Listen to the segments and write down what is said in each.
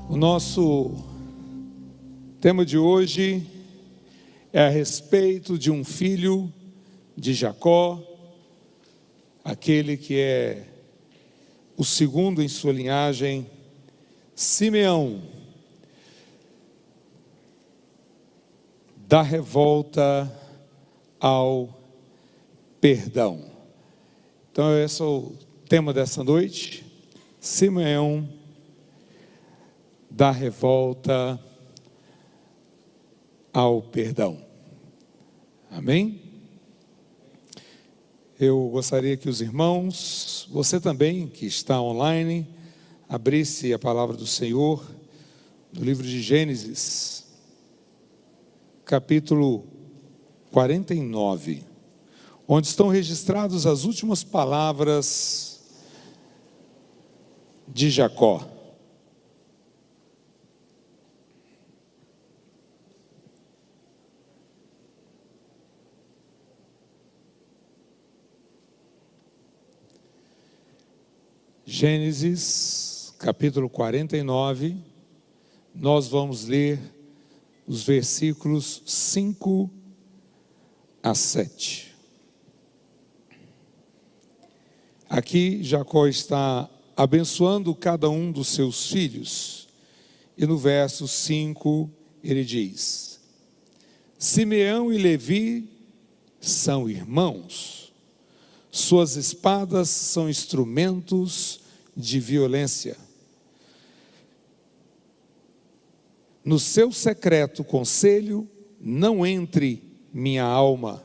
O nosso tema de hoje é a respeito de um filho de Jacó, aquele que é o segundo em sua linhagem, Simeão, da revolta ao perdão. Então esse é o tema dessa noite, Simeão, da revolta ao perdão. Amém? Eu gostaria que os irmãos, você também que está online, abrisse a palavra do Senhor no livro de Gênesis, capítulo 49, onde estão registradas as últimas palavras de Jacó. Gênesis, capítulo 49, nós vamos ler os versículos 5 a 7. Aqui Jacó está abençoando cada um dos seus filhos, e no verso 5 ele diz: Simeão e Levi são irmãos, suas espadas são instrumentos de violência. No seu secreto conselho não entre minha alma,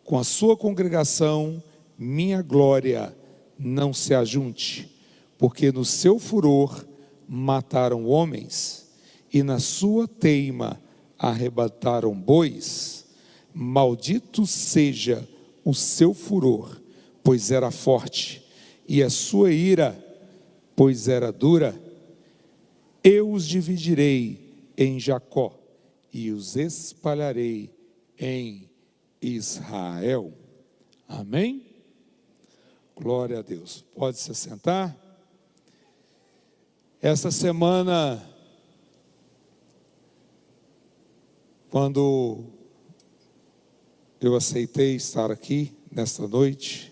com a sua congregação minha glória não se ajunte, porque no seu furor mataram homens, e na sua teima arrebataram bois. Maldito seja o seu furor, pois era forte, e a sua ira, pois era dura. Eu os dividirei em Jacó, e os espalharei em Israel. Amém? Glória a Deus. Pode se assentar. Essa semana, quando eu aceitei estar aqui nesta noite,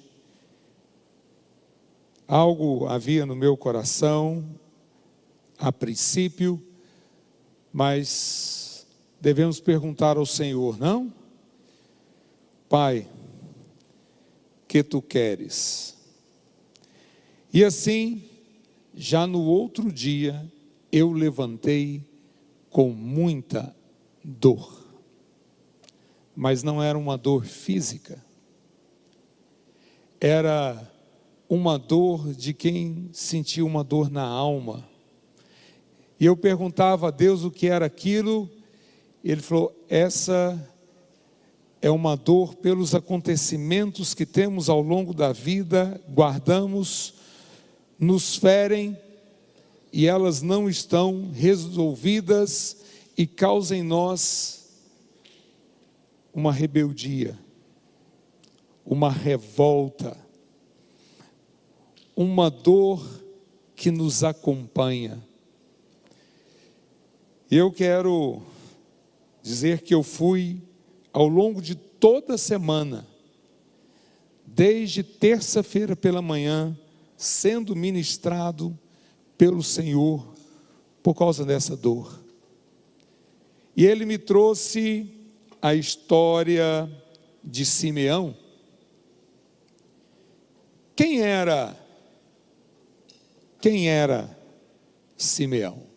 algo havia no meu coração, a princípio, mas devemos perguntar ao Senhor, não? Pai, que tu queres? E assim, já no outro dia, eu levantei com muita dor, mas não era uma dor física, era uma dor de quem sentiu uma dor na alma. E eu perguntava a Deus o que era aquilo, e Ele falou: essa é uma dor pelos acontecimentos que temos ao longo da vida, guardamos, nos ferem, e elas não estão resolvidas, e causam em nós uma rebeldia, uma revolta, uma dor que nos acompanha. Eu quero dizer que eu fui, ao longo de toda a semana, desde terça-feira pela manhã, sendo ministrado pelo Senhor por causa dessa dor. E Ele me trouxe a história de Simeão. Quem era Simeão?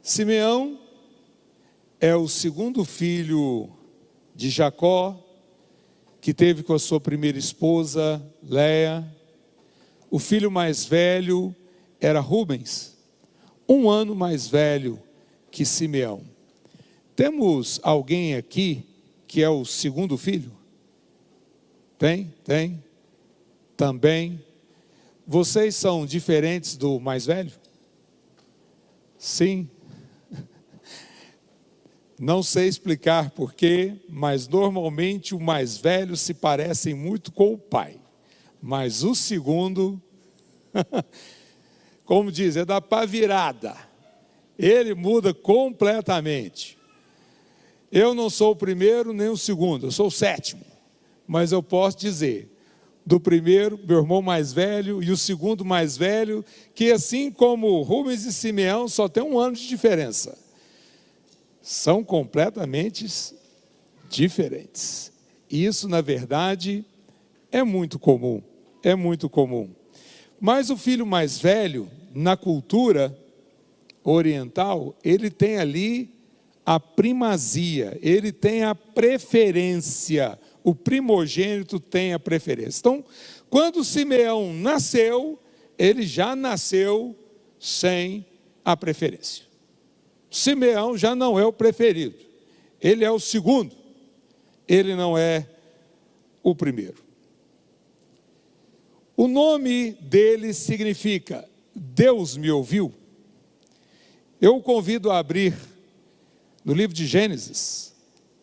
Simeão é o segundo filho de Jacó, que teve com a sua primeira esposa, Léa. O filho mais velho era Rubens, 1 ano mais velho que Simeão. Temos alguém aqui que é o segundo filho? Tem? Também. Vocês são diferentes do mais velho? Sim. Não sei explicar porquê, mas normalmente o mais velho se parece muito com o pai. Mas o segundo como diz, é da pá virada. Ele muda completamente. Eu não sou o primeiro nem o segundo, eu sou o sétimo. Mas eu posso dizer, do primeiro, meu irmão mais velho, e o segundo mais velho, que assim como Rubens e Simeão, só tem 1 ano de diferença. São completamente diferentes. Isso, na verdade, é muito comum. É muito comum. Mas o filho mais velho, na cultura oriental, ele tem ali a primazia, ele tem a preferência. O primogênito tem a preferência. Então, quando Simeão nasceu, ele já nasceu sem a preferência. Simeão já não é o preferido. Ele é o segundo. Ele não é o primeiro. O nome dele significa Deus me ouviu. Eu o convido a abrir no livro de Gênesis,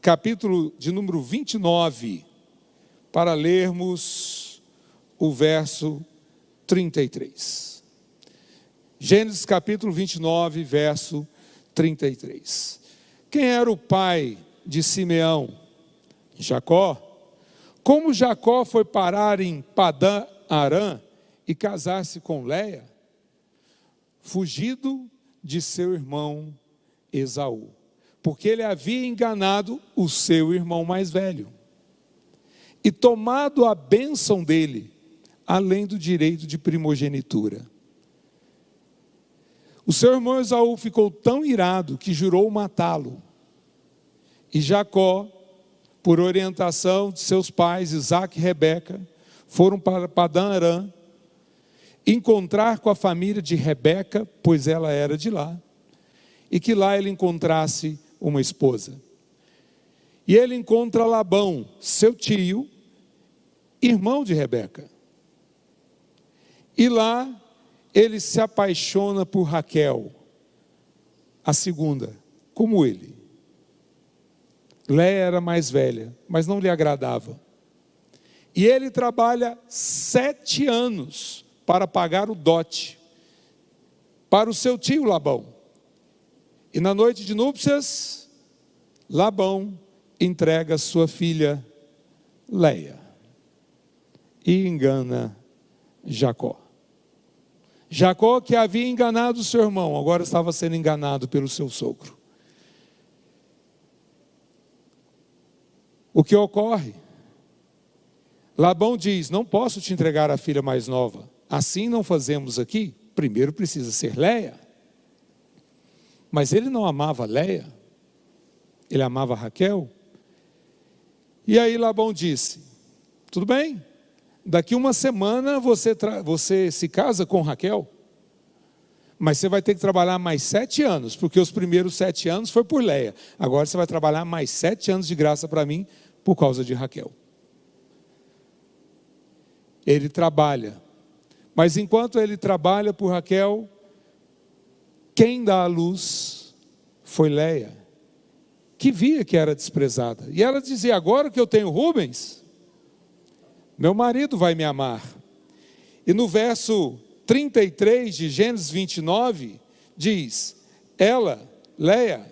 capítulo de número 29, para lermos o verso 33. Gênesis capítulo 29, verso 33. Quem era o pai de Simeão? Jacó. Como Jacó foi parar em Padã Arã e casar-se com Leia? Fugido de seu irmão Esaú, porque ele havia enganado o seu irmão mais velho, e tomado a bênção dele, além do direito de primogenitura. O seu irmão Esaú ficou tão irado que jurou matá-lo. E Jacó, por orientação de seus pais, Isaque e Rebeca, foram para Padã Arã, encontrar com a família de Rebeca, pois ela era de lá, e que lá ele encontrasse uma esposa. E ele encontra Labão, seu tio, irmão de Rebeca. E lá ele se apaixona por Raquel, a segunda, como ele. Léia era mais velha, mas não lhe agradava. E ele trabalha 7 anos para pagar o dote para o seu tio Labão. E na noite de núpcias, Labão entrega sua filha Léia e engana Jacó. Jacó, que havia enganado seu irmão, agora estava sendo enganado pelo seu sogro. O que ocorre? Labão diz: não posso te entregar a filha mais nova. Assim não fazemos aqui. Primeiro precisa ser Léia. Mas ele não amava Léia, ele amava Raquel. E aí Labão disse: tudo bem, daqui 1 semana você se casa com Raquel, mas você vai ter que trabalhar mais 7 anos, porque os primeiros 7 anos foi por Léia. Agora você vai trabalhar mais 7 anos de graça para mim, por causa de Raquel. Ele trabalha, mas enquanto ele trabalha por Raquel, quem dá a luz foi Léia, que via que era desprezada. E ela dizia: agora que eu tenho Rubens, meu marido vai me amar. E no verso 33 de Gênesis 29, diz: ela, Léia,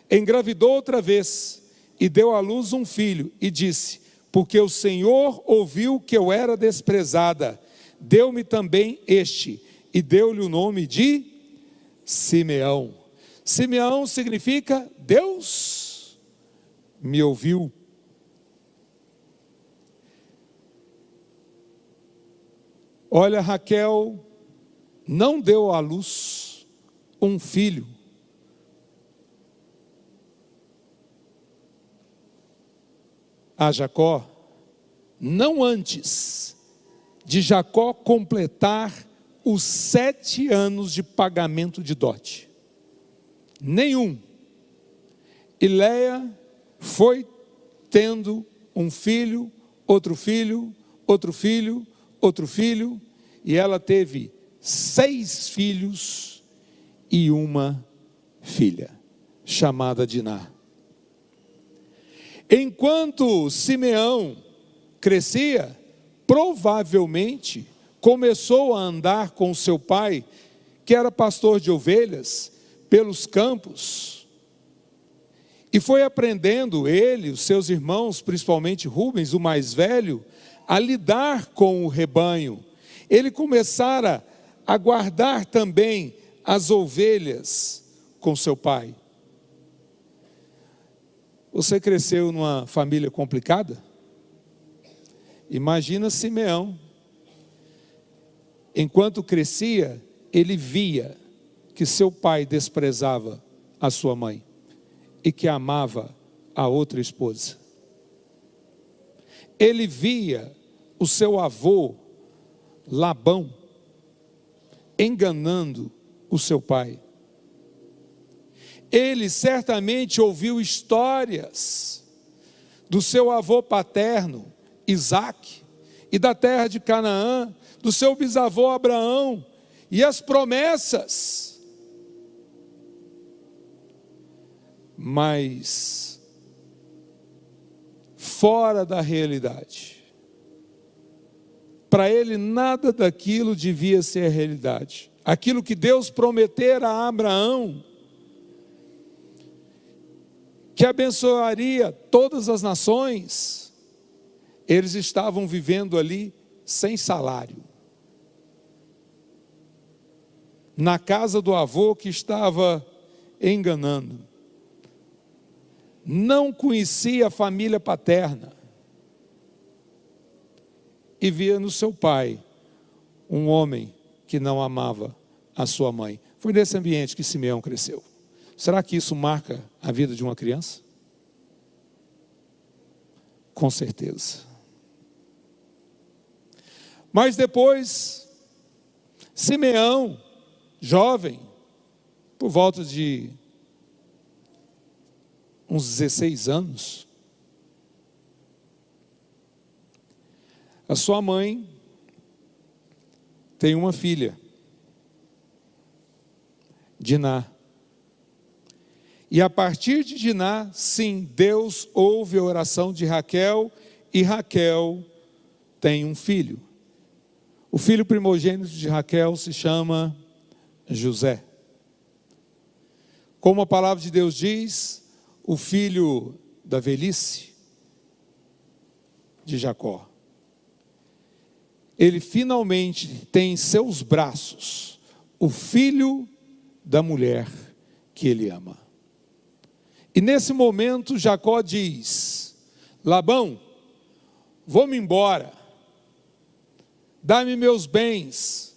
engravidou outra vez e deu à luz um filho, e disse: porque o Senhor ouviu que eu era desprezada, deu-me também este, e deu-lhe o nome de Simeão. Simeão significa Deus me ouviu. Olha, Raquel não deu à luz um filho. A Jacó, não antes de Jacó completar os 7 anos de pagamento de dote. Nenhum. E Léia foi tendo um filho, outro filho, outro filho, outro filho, e ela teve 6 filhos e uma filha, chamada Diná. Enquanto Simeão crescia, provavelmente começou a andar com seu pai, que era pastor de ovelhas pelos campos, e foi aprendendo ele, os seus irmãos, principalmente Rubens, o mais velho, a lidar com o rebanho. Ele começara a guardar também as ovelhas com seu pai. Você cresceu numa família complicada? Imagina Simeão. Enquanto crescia, ele via que seu pai desprezava a sua mãe e que amava a outra esposa. Ele via o seu avô Labão enganando o seu pai. Ele certamente ouviu histórias do seu avô paterno, Isaque, e da terra de Canaã, do seu bisavô Abraão, e as promessas. Mas fora da realidade. Para ele nada daquilo devia ser a realidade. Aquilo que Deus prometera a Abraão, que abençoaria todas as nações, eles estavam vivendo ali sem salário. Na casa do avô que estava enganando. Não conhecia a família paterna. E via no seu pai um homem que não amava a sua mãe. Foi nesse ambiente que Simeão cresceu. Será que isso marca a vida de uma criança? Com certeza. Mas depois, Simeão, jovem, por volta de uns 16 anos, a sua mãe tem uma filha, Diná. E a partir de Diná, sim, Deus ouve a oração de Raquel, e Raquel tem um filho. O filho primogênito de Raquel se chama José. Como a palavra de Deus diz, o filho da velhice de Jacó. Ele finalmente tem em seus braços o filho da mulher que ele ama. E nesse momento Jacó diz: Labão, vou-me embora, dá-me meus bens,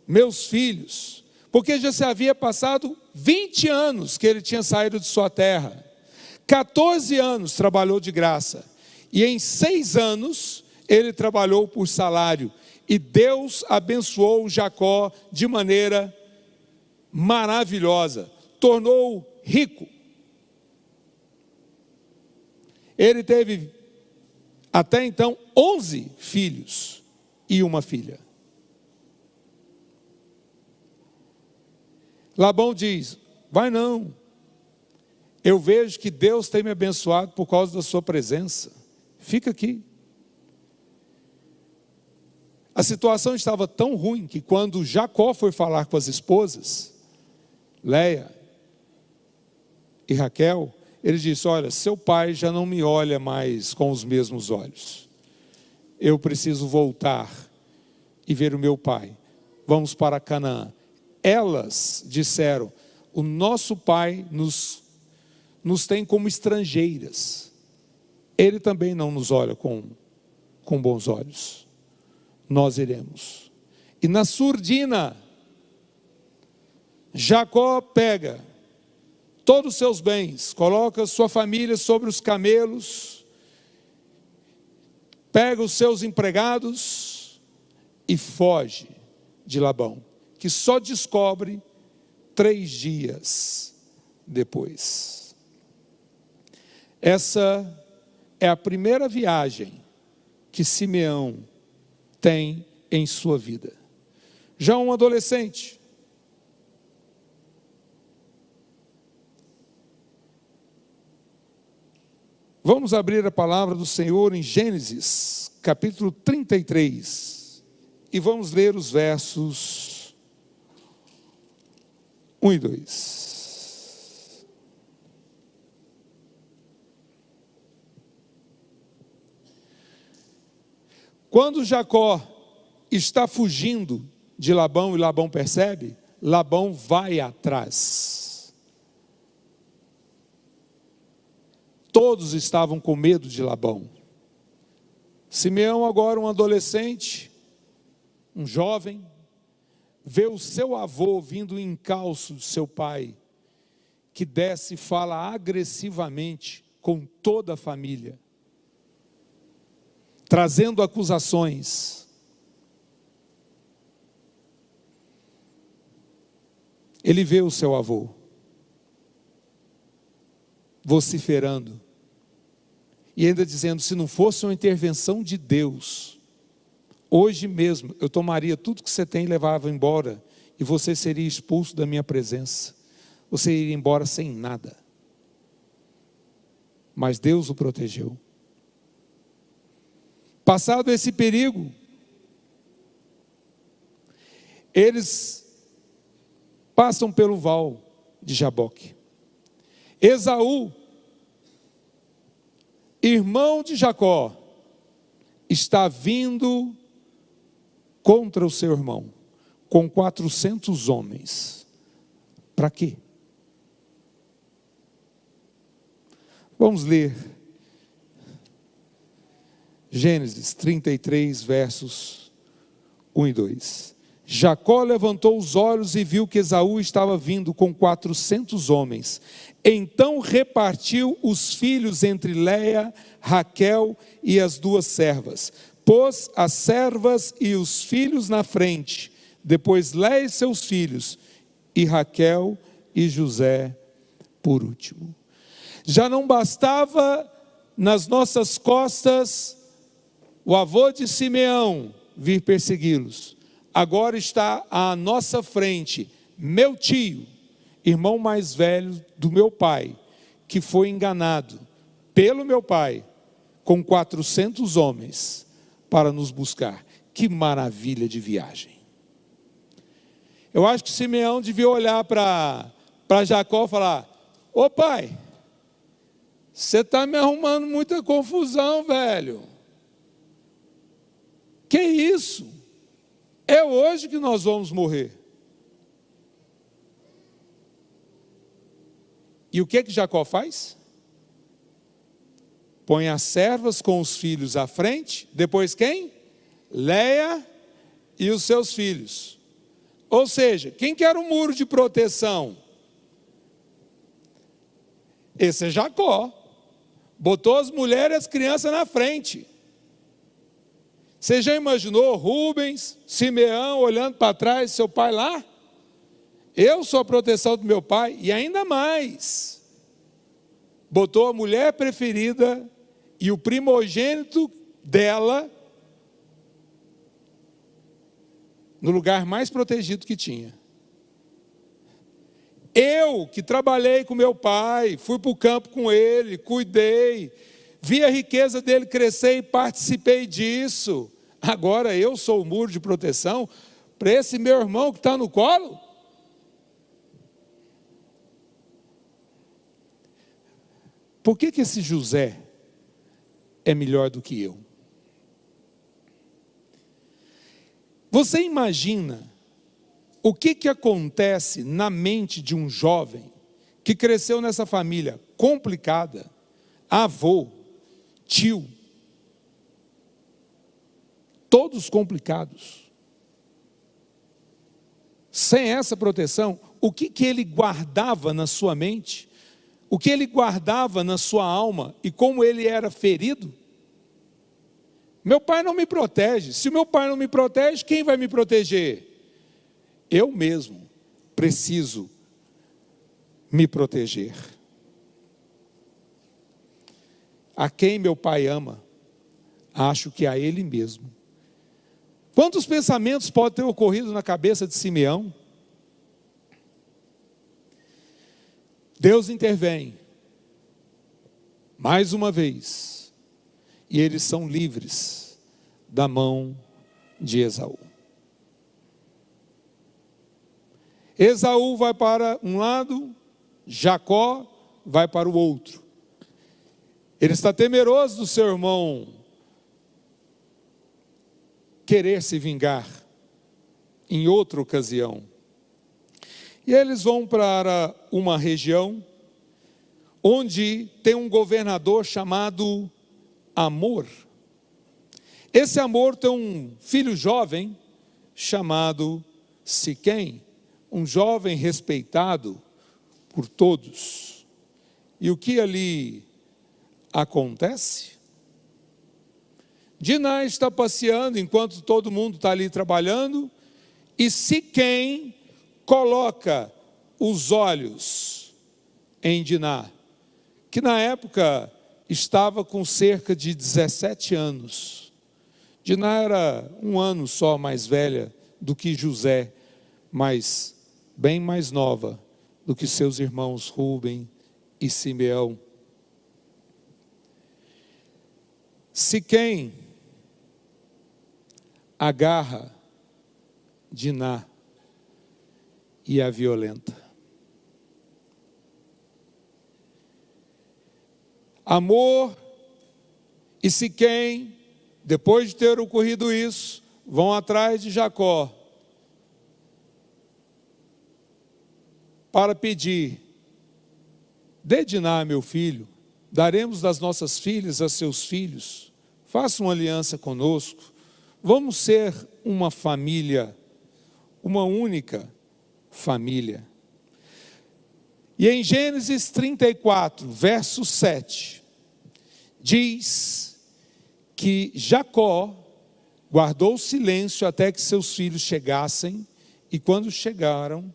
meus filhos, porque já se havia passado 20 anos que ele tinha saído de sua terra. 14 anos trabalhou de graça, e em 6 anos ele trabalhou por salário, e Deus abençoou Jacó de maneira maravilhosa, tornou-o rico. Ele teve até então 11 filhos e uma filha. Labão diz: vai não, eu vejo que Deus tem me abençoado por causa da sua presença, fica aqui. A situação estava tão ruim que quando Jacó foi falar com as esposas, Léia e Raquel, ele disse: olha, seu pai já não me olha mais com os mesmos olhos, eu preciso voltar e ver o meu pai, vamos para Canaã. Elas disseram: o nosso pai nos tem como estrangeiras, ele também não nos olha com bons olhos, nós iremos. E na surdina, Jacó pega todos os seus bens, coloca sua família sobre os camelos, pega os seus empregados e foge de Labão, que só descobre 3 dias depois. Essa é a primeira viagem que Simeão tem em sua vida. Já um adolescente, vamos abrir a palavra do Senhor em Gênesis, capítulo 33, e vamos ler os versos 1 e 2. Quando Jacó está fugindo de Labão e Labão percebe, Labão vai atrás. Todos estavam com medo de Labão. Simeão, agora um adolescente, um jovem, vê o seu avô vindo em encalço de seu pai, que desce e fala agressivamente com toda a família, trazendo acusações. Ele vê o seu avô vociferando e ainda dizendo: se não fosse uma intervenção de Deus, hoje mesmo eu tomaria tudo que você tem e levava embora, e você seria expulso da minha presença. Você iria embora sem nada. Mas Deus o protegeu. Passado esse perigo, eles passam pelo val de Jaboque. Esaú, irmão de Jacó, está vindo contra o seu irmão, com 400 homens. Para quê? Vamos ler Gênesis 33, versos 1 e 2. Jacó levantou os olhos e viu que Esaú estava vindo com 400 homens. Então repartiu os filhos entre Léia, Raquel e as duas servas. Pôs as servas e os filhos na frente, depois Léia e seus filhos, e Raquel e José por último. Já não bastava nas nossas costas o avô de Simeão vir persegui-los. Agora está à nossa frente meu tio, irmão mais velho do meu pai, que foi enganado pelo meu pai com 400 homens para nos buscar. Que maravilha de viagem. Eu acho que Simeão devia olhar para Jacó e falar: ô pai, você está me arrumando muita confusão, velho. Que isso? É hoje que nós vamos morrer. E o que Jacó faz? Põe as servas com os filhos à frente, depois quem? Léia e os seus filhos. Ou seja, quem que era o muro de proteção? Esse é Jacó. Botou as mulheres e as crianças na frente. Você já imaginou Rubens, Simeão olhando para trás, seu pai lá? Eu sou a proteção do meu pai. E ainda mais, botou a mulher preferida e o primogênito dela no lugar mais protegido que tinha. Eu, que trabalhei com meu pai, fui para o campo com ele, cuidei, vi a riqueza dele crescer e participei disso. Agora eu sou o muro de proteção para esse meu irmão que está no colo? Por que esse José é melhor do que eu? Você imagina o que acontece na mente de um jovem que cresceu nessa família complicada, avô, tio, todos complicados, sem essa proteção? O que ele guardava na sua mente, o que ele guardava na sua alma e como ele era ferido? Meu pai não me protege. Se o meu pai não me protege, quem vai me proteger? Eu mesmo preciso me proteger. A quem meu pai ama, acho que a ele mesmo. Quantos pensamentos podem ter ocorrido na cabeça de Simeão? Deus intervém, mais uma vez, e eles são livres da mão de Esaú. Esaú vai para um lado, Jacó vai para o outro. Ele está temeroso do seu irmão querer se vingar em outra ocasião. E eles vão para uma região onde tem um governador chamado Amor. Esse Amor tem um filho jovem chamado Siquém, um jovem respeitado por todos. E o que ali acontece? Diná está passeando enquanto todo mundo está ali trabalhando, e Siquém coloca os olhos em Diná, que na época estava com cerca de 17 anos. Diná era um ano só mais velha do que José, mas bem mais nova do que seus irmãos Rúben e Simeão. Siquém agarra Diná e a violenta. Amor e Siquém, depois de ter ocorrido isso, vão atrás de Jacó para pedir: dê Diná, meu filho, daremos das nossas filhas a seus filhos, faça uma aliança conosco, vamos ser uma família, uma única família. E em Gênesis 34, verso 7, diz que Jacó guardou silêncio até que seus filhos chegassem, e quando chegaram,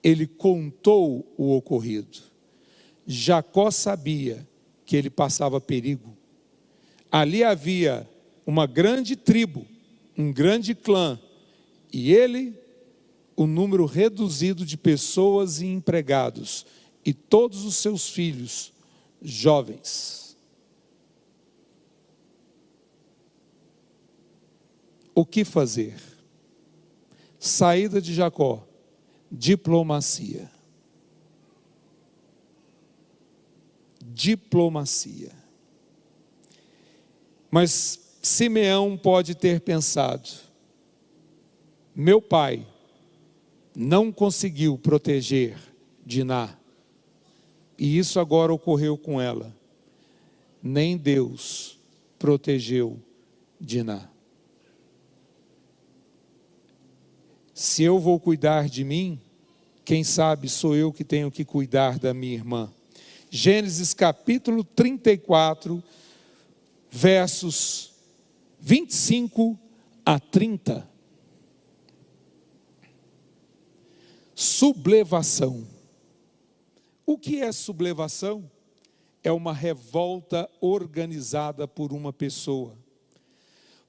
ele contou o ocorrido. Jacó sabia que ele passava perigo. Ali havia uma grande tribo, um grande clã, e ele, o número reduzido de pessoas e empregados, e todos os seus filhos jovens. O que fazer? Saída de Jacó, diplomacia. Diplomacia. Mas Simeão pode ter pensado: meu pai não conseguiu proteger Diná, e isso agora ocorreu com ela. Nem Deus protegeu Diná. Se eu vou cuidar de mim, quem sabe sou eu que tenho que cuidar da minha irmã. Gênesis capítulo 34, versos 25 a 30. Sublevação. O que é sublevação? É uma revolta organizada por uma pessoa.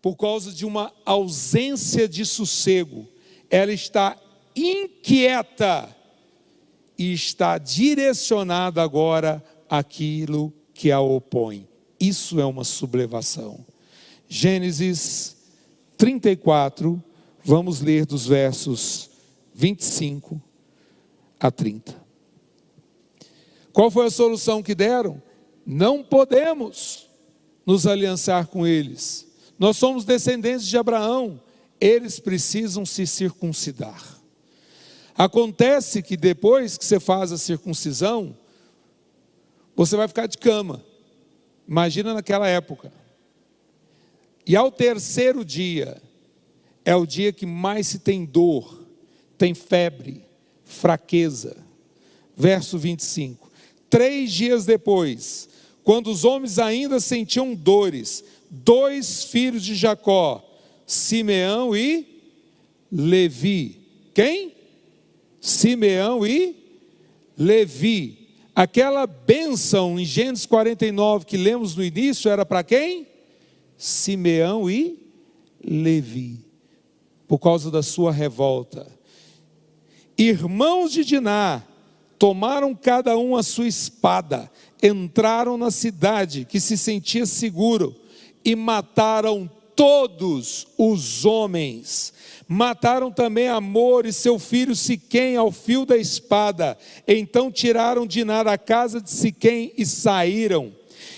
Por causa de uma ausência de sossego, ela está inquieta e está direcionada agora àquilo que a opõe. Isso é uma sublevação. Gênesis 34, vamos ler dos versos 25 a 30. Qual foi a solução que deram? Não podemos nos aliançar com eles. Nós somos descendentes de Abraão. Eles precisam se circuncidar. Acontece que depois que você faz a circuncisão, você vai ficar de cama. Imagina naquela época. E ao terceiro dia, é o dia que mais se tem dor, tem febre, fraqueza. Verso 25. 3 dias depois, quando os homens ainda sentiam dores, 2 filhos de Jacó, Simeão e Levi. Quem? Simeão e Levi. Aquela bênção em Gênesis 49 que lemos no início era para quem? Simeão e Levi. Por causa da sua revolta. Irmãos de Diná tomaram cada um a sua espada, entraram na cidade que se sentia seguro e mataram todos os homens. Mataram também Hamor e seu filho Siquém ao fio da espada. Então tiraram Diná da casa de Siquém e saíram.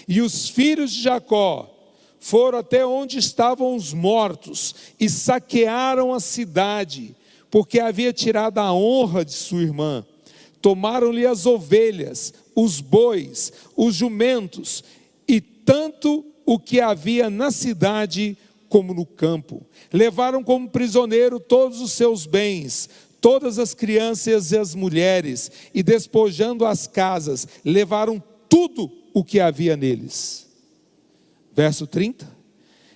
E os filhos de Jacó foram até onde estavam os mortos e saquearam a cidade, porque havia tirado a honra de sua irmã. Tomaram-lhe as ovelhas, os bois, os jumentos e tanto o que havia na cidade como no campo. Levaram como prisioneiro todos os seus bens, todas as crianças e as mulheres, e despojando as casas, levaram tudo o que havia neles. Verso 30.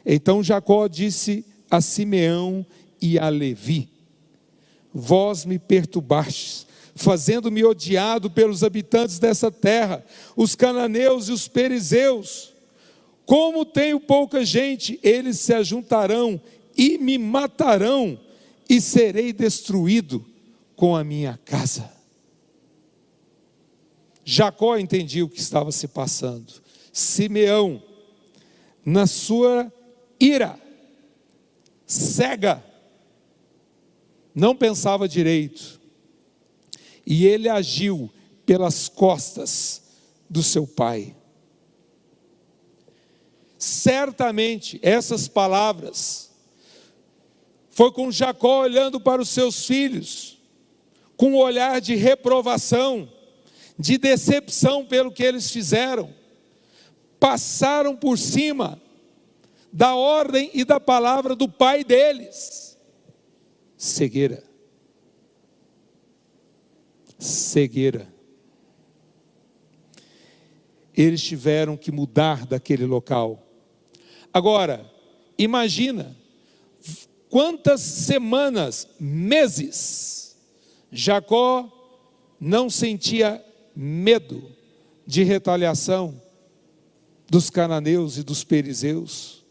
Então Jacó disse a Simeão e a Levi: vós me perturbastes, fazendo-me odiado pelos habitantes dessa terra, os cananeus e os perizeus. Como tenho pouca gente, eles se ajuntarão e me matarão, e serei destruído com a minha casa. Jacó entendia o que estava se passando. Simeão, na sua ira, cega, não pensava direito, e ele agiu pelas costas do seu pai. Certamente essas palavras foi com Jacó olhando para os seus filhos, com um olhar de reprovação, de decepção pelo que eles fizeram. Passaram por cima da ordem e da palavra do pai deles. Cegueira. Cegueira. Eles tiveram que mudar daquele local. Agora, imagina quantas semanas, meses, Jacó não sentia medo de retaliação dos cananeus e dos perizeus,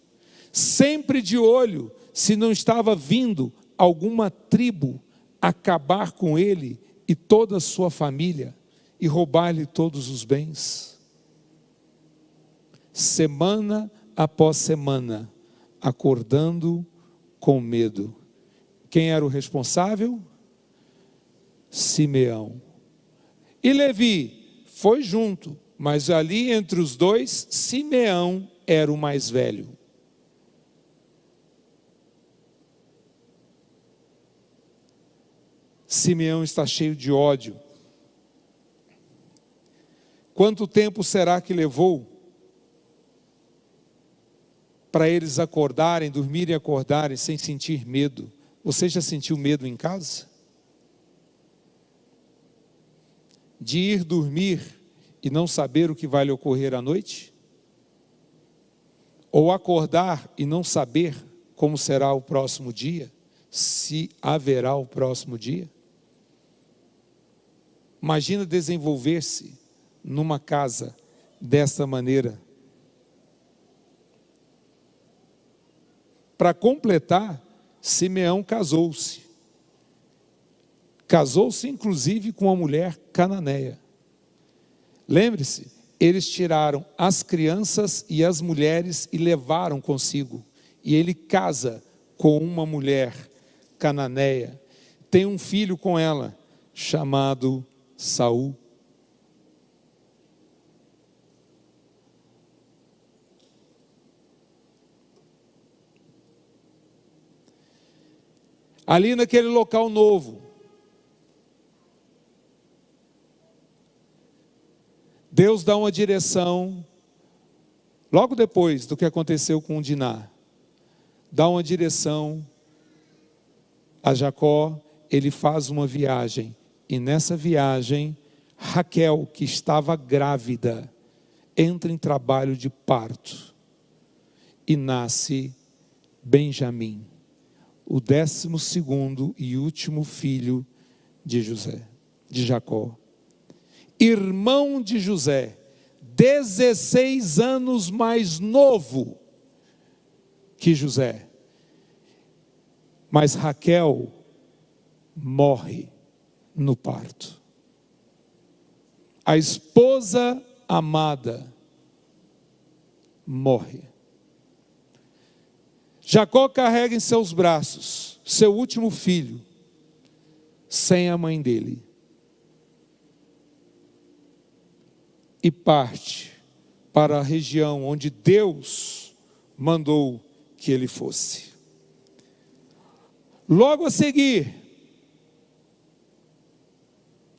sempre de olho se não estava vindo alguma tribo acabar com ele e toda a sua família e roubar-lhe todos os bens. Semana após semana, acordando com medo. Quem era o responsável? Simeão. E Levi foi junto, mas ali entre os dois, Simeão era o mais velho. Simeão está cheio de ódio. Quanto tempo será que levou para eles acordarem, dormirem e acordarem sem sentir medo? Você já sentiu medo em casa? De ir dormir e não saber o que vai lhe ocorrer à noite? Ou acordar e não saber como será o próximo dia? Se haverá o próximo dia? Imagina desenvolver-se numa casa desta maneira. Para completar, Simeão casou-se. Casou-se inclusive com uma mulher cananeia. Lembre-se, eles tiraram as crianças e as mulheres e levaram consigo. E ele casa com uma mulher cananeia. Tem um filho com ela, chamado Saul. Ali naquele local novo, Deus dá uma direção, logo depois do que aconteceu com Diná, dá uma direção a Jacó. Ele faz uma viagem, e nessa viagem, Raquel, que estava grávida, entra em trabalho de parto, e nasce Benjamim, o 12º e último filho de Jacó. Irmão de José, 16 anos mais novo que José. Mas Raquel morre no parto. A esposa amada morre. Jacó carrega em seus braços seu último filho, sem a mãe dele, e parte para a região onde Deus mandou que ele fosse. Logo a seguir,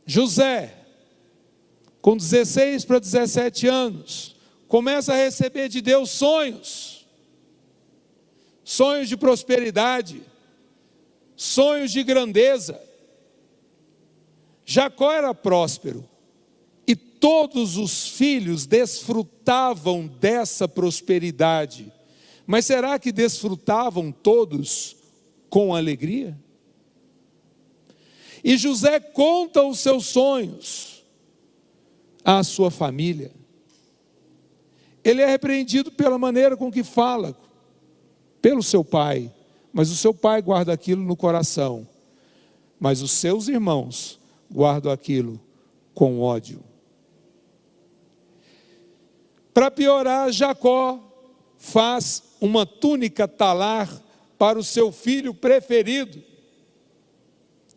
José, com 16 para 17 anos, começa a receber de Deus sonhos de prosperidade, sonhos de grandeza. Jacó era próspero, e todos os filhos desfrutavam dessa prosperidade. Mas será que desfrutavam todos com alegria? E José conta os seus sonhos à sua família. Ele é repreendido pela maneira com que fala, pelo seu pai, mas o seu pai guarda aquilo no coração, mas os seus irmãos guardam aquilo com ódio. Para piorar, Jacó faz uma túnica talar para o seu filho preferido,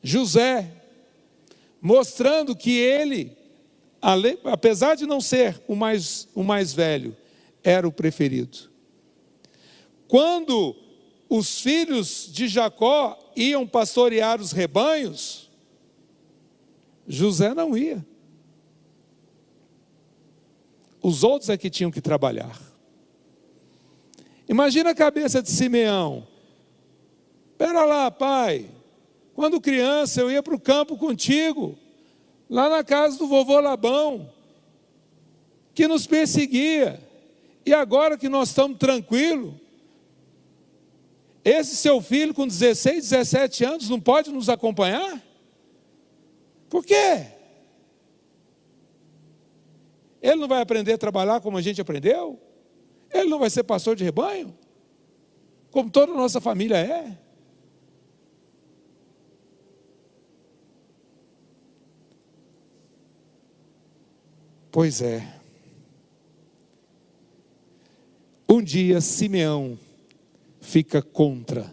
José, mostrando que ele, apesar de não ser o mais velho, era o preferido. Quando os filhos de Jacó iam pastorear os rebanhos, José não ia. Os outros é que tinham que trabalhar. Imagina a cabeça de Simeão. Espera lá, pai. Quando criança eu ia para o campo contigo, lá na casa do vovô Labão, que nos perseguia. E agora que nós estamos tranquilos, esse seu filho com 16, 17 anos não pode nos acompanhar? Por quê? Ele não vai aprender a trabalhar como a gente aprendeu? Ele não vai ser pastor de rebanho? Como toda a nossa família é? Pois é. Um dia Simeão fica contra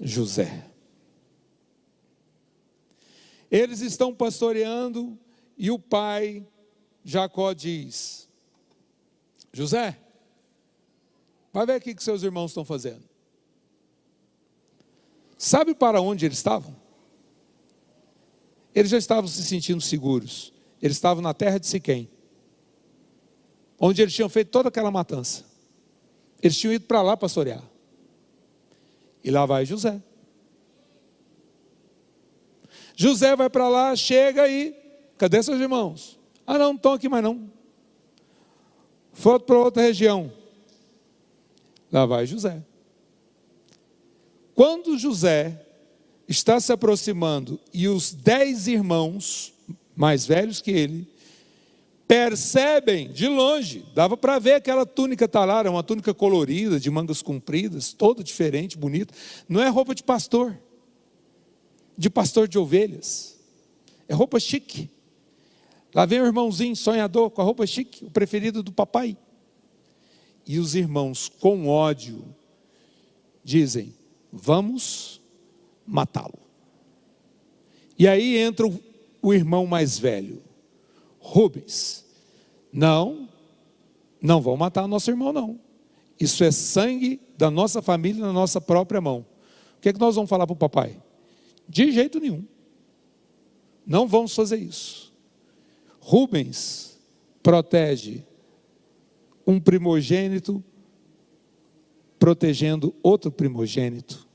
José. Eles estão pastoreando e o pai Jacó diz: José, vai ver o que seus irmãos estão fazendo. Sabe para onde eles estavam? Eles já estavam se sentindo seguros. Eles estavam na terra de Siquém, onde eles tinham feito toda aquela matança. Eles tinham ido para lá pastorear. E lá vai José. José vai para lá, chega e... Cadê seus irmãos? Ah, não estão aqui mais não. Foram para outra região. Lá vai José. Quando José está se aproximando e os 10 irmãos mais velhos que ele percebem de longe, dava para ver aquela túnica talar, uma túnica colorida, de mangas compridas, toda diferente, bonita. Não é roupa de pastor de ovelhas, é roupa chique. Lá vem o irmãozinho sonhador com a roupa chique, o preferido do papai. E os irmãos com ódio dizem: vamos matá-lo. E aí entra o irmão mais velho, Rubens. Não vão matar nosso irmão não. Isso é sangue da nossa família na nossa própria mão. O que é que nós vamos falar para o papai? De jeito nenhum. Não vamos fazer isso. Rubens protege um primogênito, protegendo outro primogênito.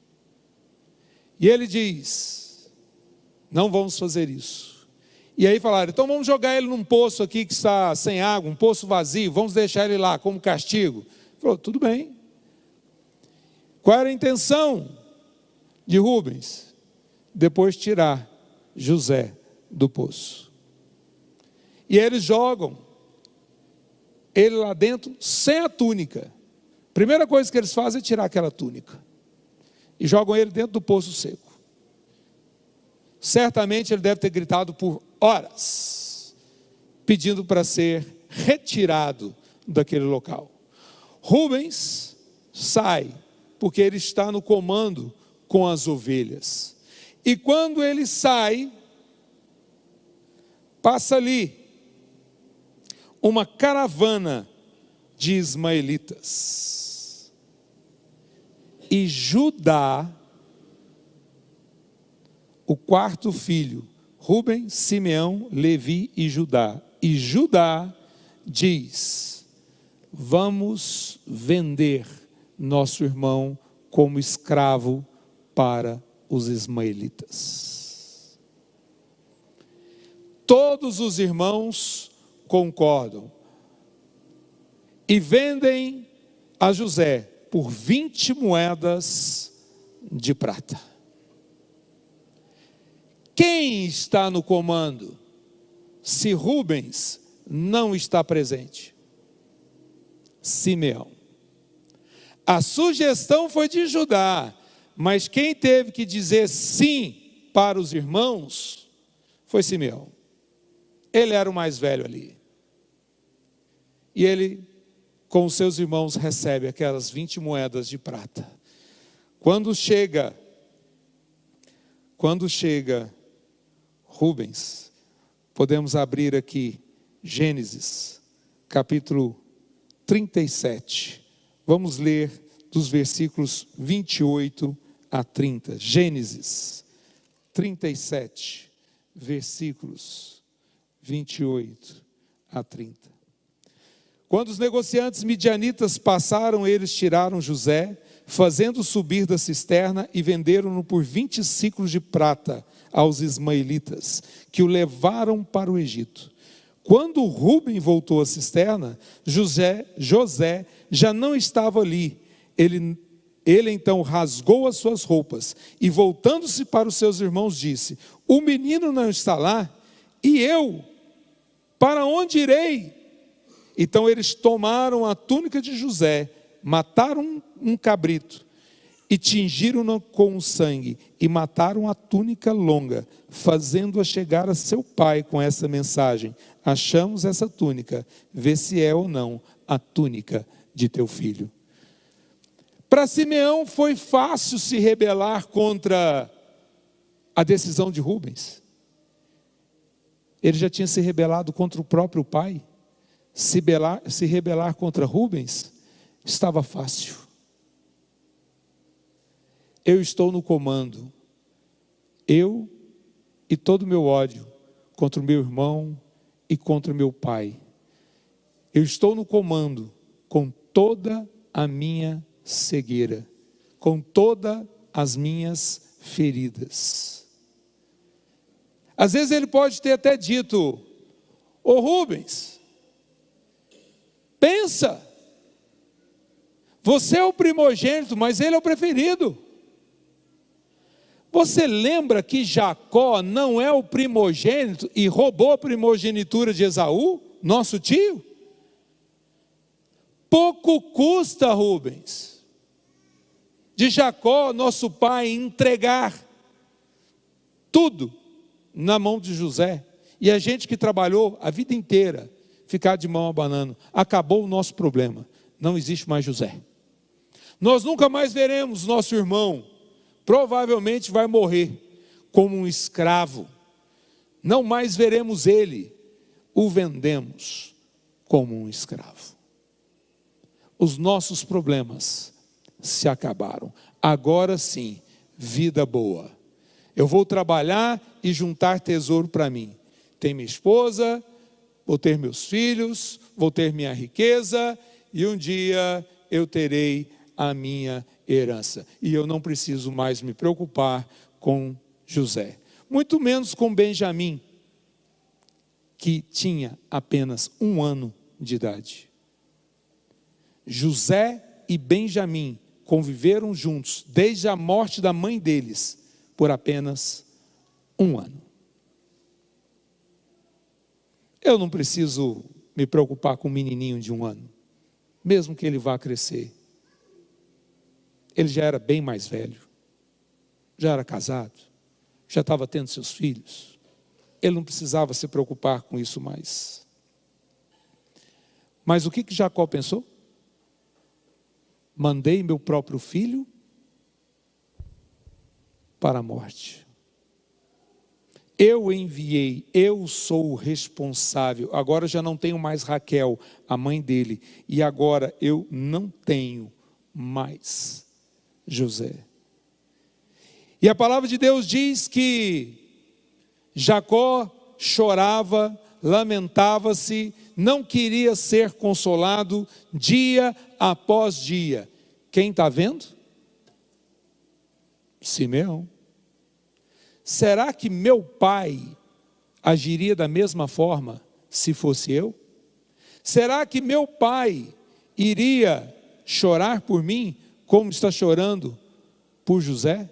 E ele diz: não vamos fazer isso. E aí falaram: então vamos jogar ele num poço aqui que está sem água, um poço vazio, vamos deixar ele lá como castigo. Ele falou: tudo bem. Qual era a intenção de Rubens? Depois tirar José do poço. E eles jogam ele lá dentro sem a túnica. Primeira coisa que eles fazem é tirar aquela túnica. E jogam ele dentro do poço seco. Certamente ele deve ter gritado por horas, pedindo para ser retirado daquele local. Rubens sai porque ele está no comando com as ovelhas. E quando ele sai, passa ali uma caravana de ismaelitas. E Judá, o quarto filho, Rúben, Simeão, Levi e Judá. E Judá diz: vamos vender nosso irmão como escravo para os ismaelitas. Todos os irmãos concordam e vendem a José por 20 moedas de prata. Quem está no comando se Rubens não está presente? Simeão. A sugestão foi de Judá, mas quem teve que dizer sim para os irmãos foi Simeão. Ele era o mais velho ali. E ele, com os seus irmãos, recebe aquelas 20 moedas de prata. Quando chega Rubens, podemos abrir aqui Gênesis, capítulo 37. Vamos ler dos versículos 28 a 30. Gênesis 37, versículos 28 a 30. Quando os negociantes midianitas passaram, eles tiraram José, fazendo subir da cisterna, e venderam-no por 20 siclos de prata aos ismaelitas, que o levaram para o Egito. Quando Rúben voltou à cisterna, José já não estava ali. Ele então rasgou as suas roupas e, voltando-se para os seus irmãos, disse: o menino não está lá, e eu, para onde irei? Então eles tomaram a túnica de José, mataram um cabrito e tingiram-no com o sangue, e mataram a túnica longa, fazendo-a chegar a seu pai com essa mensagem: achamos essa túnica, vê se é ou não a túnica de teu filho. Para Simeão foi fácil se rebelar contra a decisão de Rubens. Ele já tinha se rebelado contra o próprio pai. Se rebelar contra Rubens estava fácil. Eu estou no comando. Eu e todo o meu ódio contra o meu irmão e contra o meu pai. Eu estou no comando com toda a minha cegueira, com todas as minhas feridas. Às vezes ele pode ter até dito: ô Rubens, pensa, você é o primogênito, mas ele é o preferido. Você lembra que Jacó não é o primogênito e roubou a primogenitura de Esaú, nosso tio? Pouco custa, Rubens, de Jacó, nosso pai, entregar tudo na mão de José, e a gente que trabalhou a vida inteira ficar de mão abanando. Acabou o nosso problema, não existe mais José. Nós nunca mais veremos nosso irmão, provavelmente vai morrer como um escravo. Não mais veremos ele, o vendemos como um escravo. Os nossos problemas se acabaram. Agora sim, vida boa. Eu vou trabalhar e juntar tesouro para mim. Tem minha esposa, vou ter meus filhos, vou ter minha riqueza, e um dia eu terei a minha herança. E eu não preciso mais me preocupar com José. Muito menos com Benjamim, que tinha apenas 1 ano de idade. José e Benjamim conviveram juntos desde a morte da mãe deles por apenas 1 ano. Eu não preciso me preocupar com um menininho de 1 ano, mesmo que ele vá crescer. Ele já era bem mais velho, já era casado, já estava tendo seus filhos. Ele não precisava se preocupar com isso mais. Mas o que Jacó pensou? mandei meu próprio filho para a morte. Eu enviei, eu sou o responsável. Agora já não tenho mais Raquel, a mãe dele. E agora eu não tenho mais José. E a palavra de Deus diz que Jacó chorava, lamentava-se, não queria ser consolado dia após dia. Quem está vendo? Simeão. Será que meu pai agiria da mesma forma se fosse eu? Será que meu pai iria chorar por mim como está chorando por José?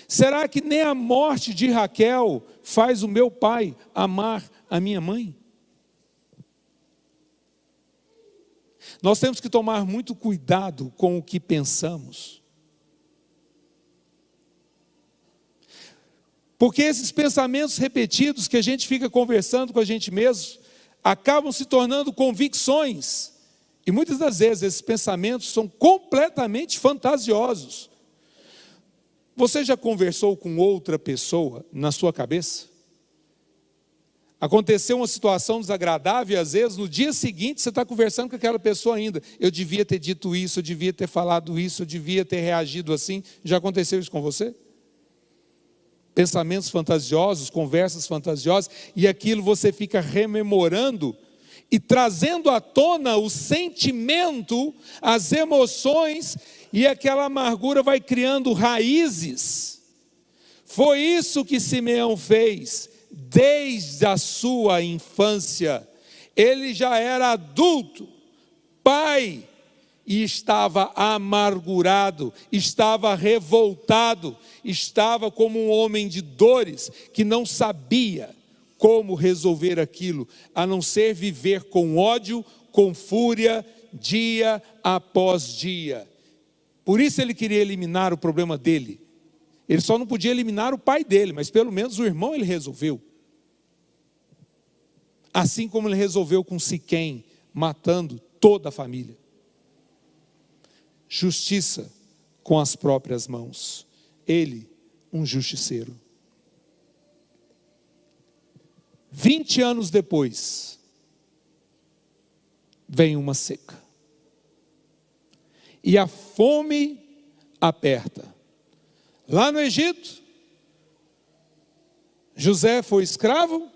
Será que nem a morte de Raquel faz o meu pai amar a minha mãe? Nós temos que tomar muito cuidado com o que pensamos. Porque esses pensamentos repetidos que a gente fica conversando com a gente mesmo, acabam se tornando convicções. E muitas das vezes esses pensamentos são completamente fantasiosos. Você já conversou com outra pessoa na sua cabeça? Aconteceu uma situação desagradável e às vezes no dia seguinte você está conversando com aquela pessoa ainda. Eu devia ter dito isso, eu devia ter falado isso, eu devia ter reagido assim. Já aconteceu isso com você? Pensamentos fantasiosos, conversas fantasiosas, e aquilo você fica rememorando e trazendo à tona o sentimento, as emoções, e aquela amargura vai criando raízes. Foi isso que Simeão fez desde a sua infância. Ele já era adulto, pai, e estava amargurado, estava revoltado, estava como um homem de dores, que não sabia como resolver aquilo, a não ser viver com ódio, com fúria, dia após dia. Por isso ele queria eliminar o problema dele. Ele só não podia eliminar o pai dele, mas pelo menos o irmão ele resolveu. Assim como ele resolveu com Siquém, matando toda a família. Justiça com as próprias mãos. Ele, um justiceiro. 20 anos depois, vem uma seca. E a fome aperta. Lá no Egito, José foi escravo,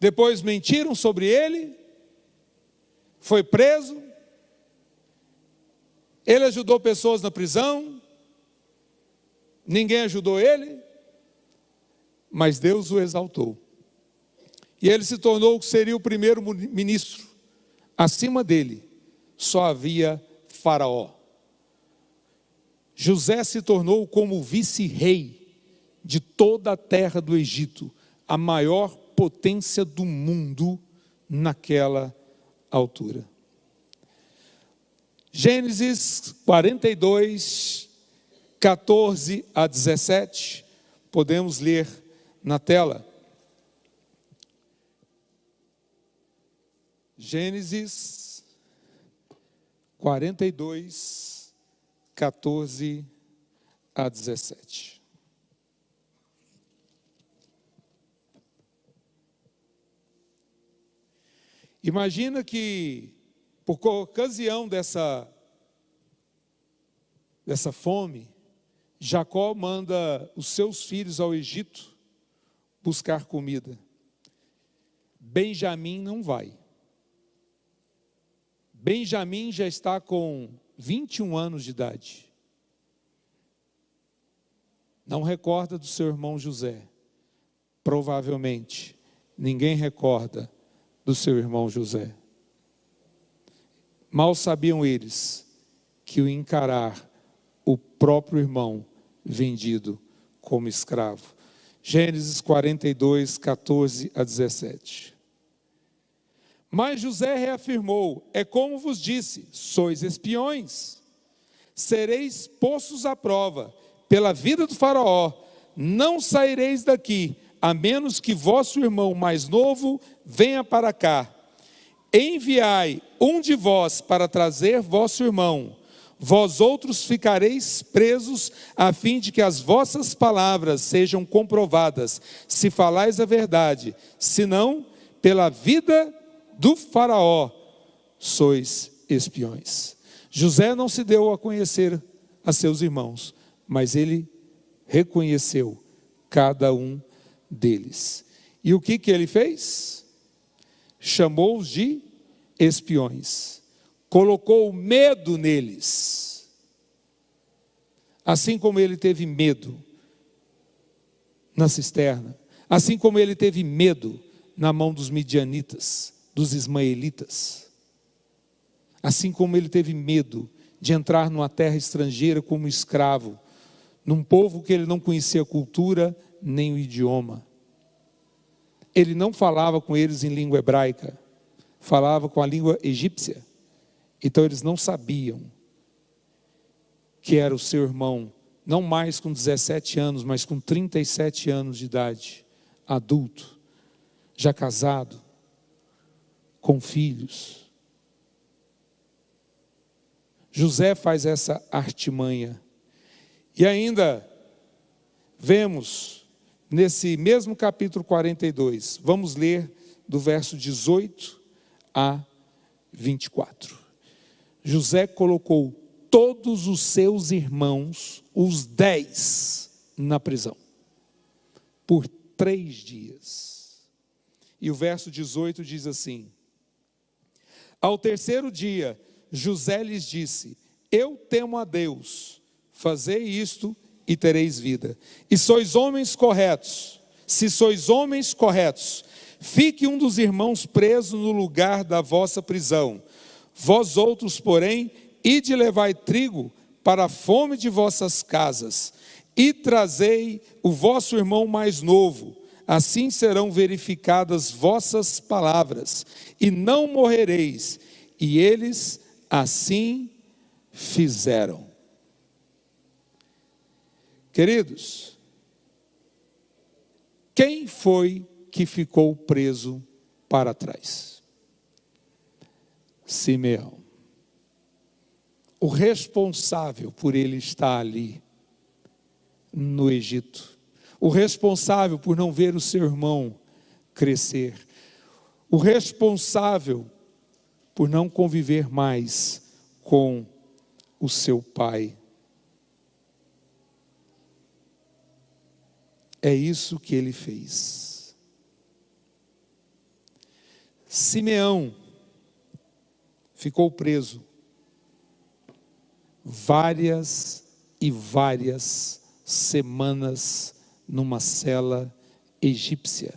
depois mentiram sobre ele, foi preso, ele ajudou pessoas na prisão, ninguém ajudou ele, mas Deus o exaltou. E ele se tornou o que seria o primeiro ministro. Acima dele só havia Faraó. José se tornou como vice-rei de toda a terra do Egito, a maior potência do mundo naquela altura. Gênesis 42, 14 a 17, podemos ler na tela. Gênesis 42, 14 a 17. Imagina que, por ocasião dessa fome, Jacó manda os seus filhos ao Egito buscar comida. Benjamim não vai. Benjamim já está com 21 anos de idade. Não recorda do seu irmão José. Provavelmente, ninguém recorda do seu irmão José. Mal sabiam eles que o encarar o próprio irmão vendido como escravo. Gênesis 42, 14 a 17. Mas José reafirmou: é como vos disse, sois espiões, sereis postos à prova pela vida do Faraó, não saireis daqui, a menos que vosso irmão mais novo venha para cá. enviai um de vós para trazer vosso irmão, vós outros ficareis presos, a fim de que as vossas palavras sejam comprovadas, se falais a verdade, senão, pela vida do faraó, sois espiões. José não se deu a conhecer a seus irmãos, mas ele reconheceu cada um deles. E o que ele fez? Chamou-os de espiões. Colocou medo neles. Assim como ele teve medo na cisterna, assim como ele teve medo na mão dos midianitas, dos ismaelitas, assim como ele teve medo de entrar numa terra estrangeira como escravo, num povo que ele não conhecia a cultura nem o idioma. Ele não falava com eles em língua hebraica, falava com a língua egípcia. Então eles não sabiam que era o seu irmão, não mais com 17 anos, mas com 37 anos de idade, adulto, já casado, com filhos. José faz essa artimanha. E ainda vemos nesse mesmo capítulo 42, vamos ler do verso 18 a 24. José colocou todos os seus irmãos, os 10, na prisão, por 3 dias. E o verso 18 diz assim: ao terceiro dia, José lhes disse: eu temo a Deus, fazei isto e tereis vida. E sois homens corretos. Se sois homens corretos, fique um dos irmãos preso no lugar da vossa prisão. Vós outros, porém, ide levai trigo para a fome de vossas casas, e trazei o vosso irmão mais novo. Assim serão verificadas vossas palavras, e não morrereis. E eles assim fizeram. Queridos, quem foi que ficou preso para trás? Simeão. O responsável por ele estar ali no Egito. O responsável por não ver o seu irmão crescer. O responsável por não conviver mais com o seu pai. É isso que ele fez. Simeão ficou preso várias e várias semanas numa cela egípcia,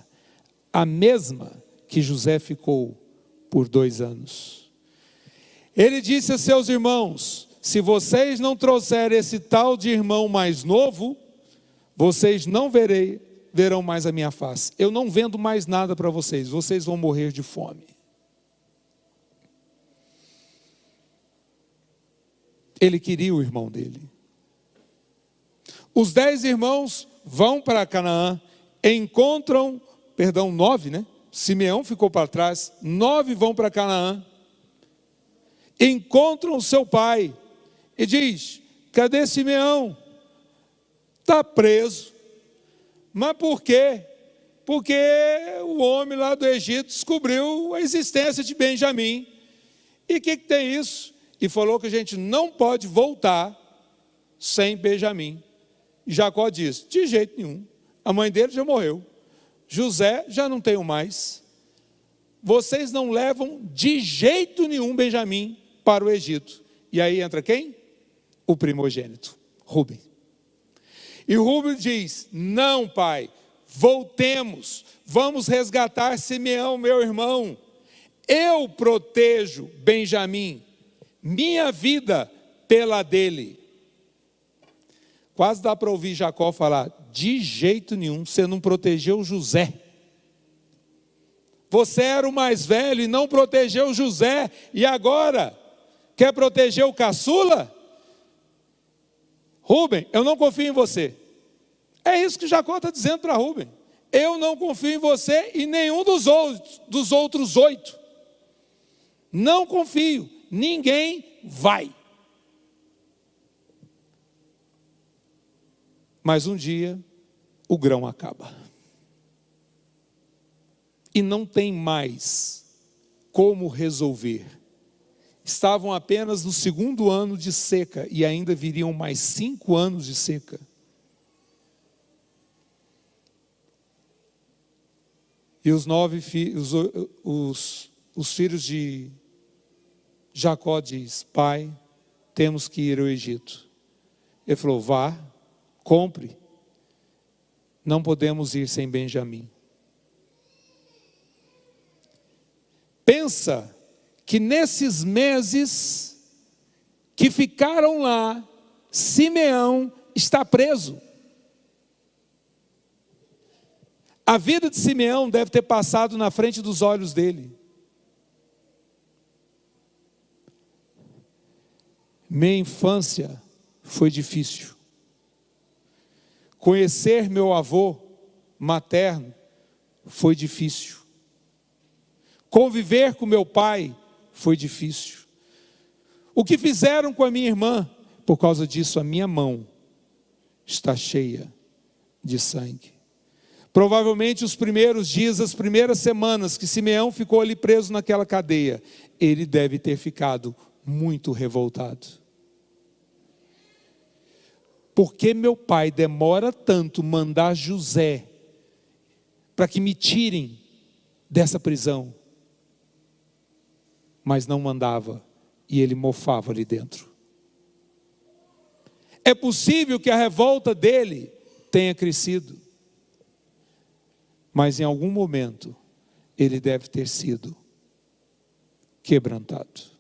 a mesma que José ficou por 2 anos. Ele disse a seus irmãos: se vocês não trouxerem esse tal de irmão mais novo, vocês não verão mais a minha face. Eu não vendo mais nada para vocês, vocês vão morrer de fome. Ele queria o irmão dele. Os 10 irmãos vão para Canaã, encontram, 9, né? Simeão ficou para trás, 9 vão para Canaã, encontram seu pai e diz: cadê Simeão? Está preso. Mas por quê? Porque o homem lá do Egito descobriu a existência de Benjamim. E o que tem isso? E falou que a gente não pode voltar sem Benjamim. E Jacó disse: de jeito nenhum. A mãe dele já morreu. José já não tenho mais. Vocês não levam de jeito nenhum Benjamim para o Egito. E aí entra quem? O primogênito, Rúben. E Rúben diz: não, pai, voltemos, vamos resgatar Simeão, meu irmão. Eu protejo Benjamim, minha vida pela dele. Quase dá para ouvir Jacó falar: de jeito nenhum, você não protegeu José. Você era o mais velho e não protegeu José, e agora quer proteger o caçula? Rúben, eu não confio em você. É isso que Jacó está dizendo para Rúben. Eu não confio em você e nenhum dos outros 8. não confio, ninguém vai. Mas um dia, o grão acaba. E não tem mais como resolver. Estavam apenas no 2º ano de seca, e ainda viriam mais 5 anos de seca. E os 9 filhos, os filhos de Jacó diz: pai, temos que ir ao Egito. Ele falou: vá, compre. Não podemos ir sem Benjamim. Pensa que nesses meses que ficaram lá, Simeão está preso. A vida de Simeão deve ter passado na frente dos olhos dele. Minha infância foi difícil. Conhecer meu avô materno foi difícil. Conviver com meu pai foi difícil. O que fizeram com a minha irmã? Por causa disso, a minha mão está cheia de sangue. Provavelmente os primeiros dias, as primeiras semanas que Simeão ficou ali preso naquela cadeia, ele deve ter ficado muito revoltado. Por que meu pai demora tanto mandar José para que me tirem dessa prisão? Mas não mandava, e ele mofava ali dentro. É possível que a revolta dele tenha crescido, mas em algum momento ele deve ter sido quebrantado.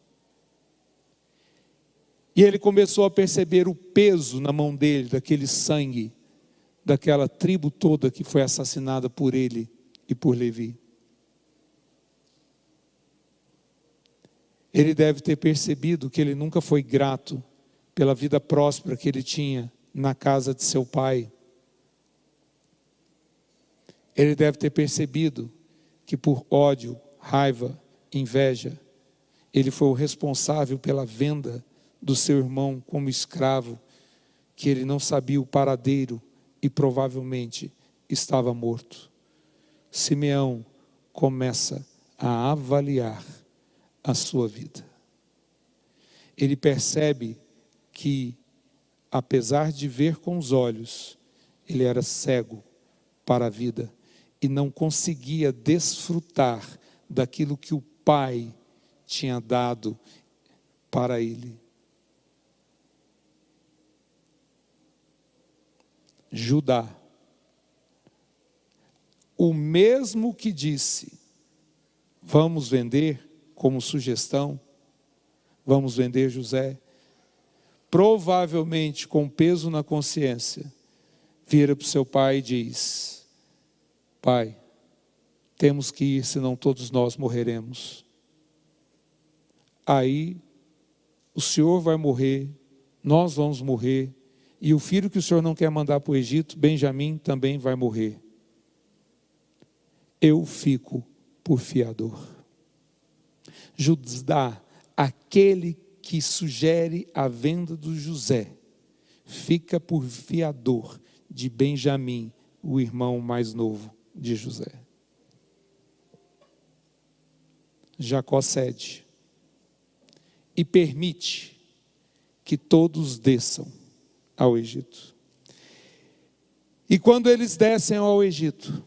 E ele começou a perceber o peso na mão dele, daquele sangue, daquela tribo toda que foi assassinada por ele e por Levi. Ele deve ter percebido que ele nunca foi grato pela vida próspera que ele tinha na casa de seu pai. Ele deve ter percebido que por ódio, raiva, inveja, ele foi o responsável pela venda do seu irmão como escravo, que ele não sabia o paradeiro e provavelmente estava morto. Simeão começa a avaliar a sua vida. Ele percebe que, apesar de ver com os olhos, ele era cego para a vida e não conseguia desfrutar daquilo que o pai tinha dado para ele. Judá, o mesmo que disse: vamos vender, como sugestão, vamos vender José, provavelmente com peso na consciência, vira para o seu pai e diz: pai, temos que ir, senão todos nós morreremos. Aí o senhor vai morrer, nós vamos morrer, e o filho que o senhor não quer mandar para o Egito, Benjamim, também vai morrer. Eu fico por fiador. Judá, aquele que sugere a venda do José, fica por fiador de Benjamim, o irmão mais novo de José. Jacó cede e permite que todos desçam ao Egito. E quando eles descem ao Egito,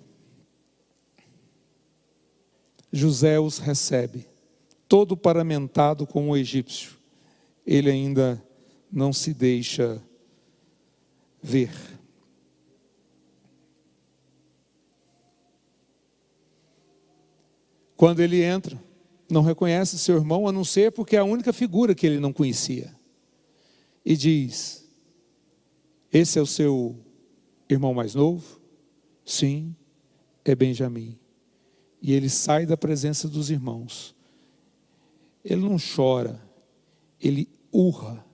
José os recebe, todo paramentado como egípcio. Ele ainda não se deixa ver. Quando ele entra, não reconhece seu irmão, a não ser porque é a única figura que ele não conhecia. E diz: esse é o seu irmão mais novo? Sim, é Benjamim. E ele sai da presença dos irmãos. Ele não chora, ele urra.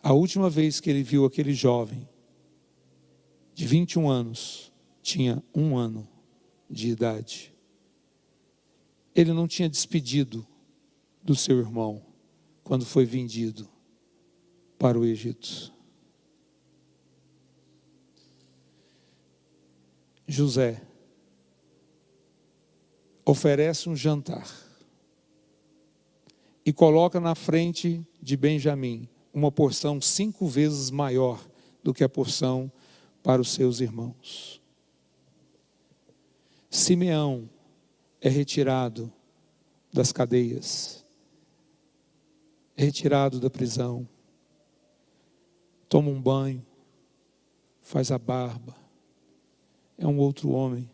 A última vez que ele viu aquele jovem, de 21 anos, tinha 1 ano de idade. ele não tinha despedido do seu irmão quando foi vendido para o Egito. José oferece um jantar e coloca na frente de Benjamim uma porção 5 vezes maior do que a porção para os seus irmãos. Simeão é retirado das cadeias, é retirado da prisão, toma um banho, faz a barba, é um outro homem,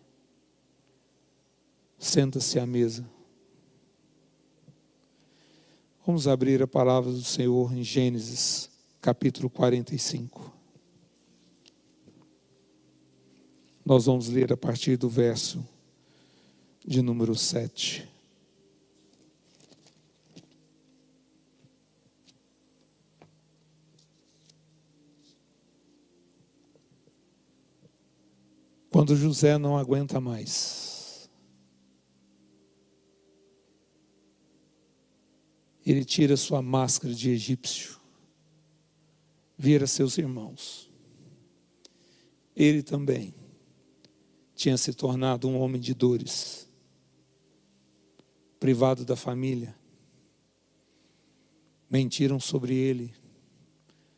senta-se à mesa. Vamos abrir a palavra do Senhor em Gênesis, capítulo 45. Nós vamos ler a partir do verso de número 7. Quando José não aguenta mais, ele tira sua máscara de egípcio, vira seus irmãos. Ele também tinha se tornado um homem de dores, privado da família. Mentiram sobre ele,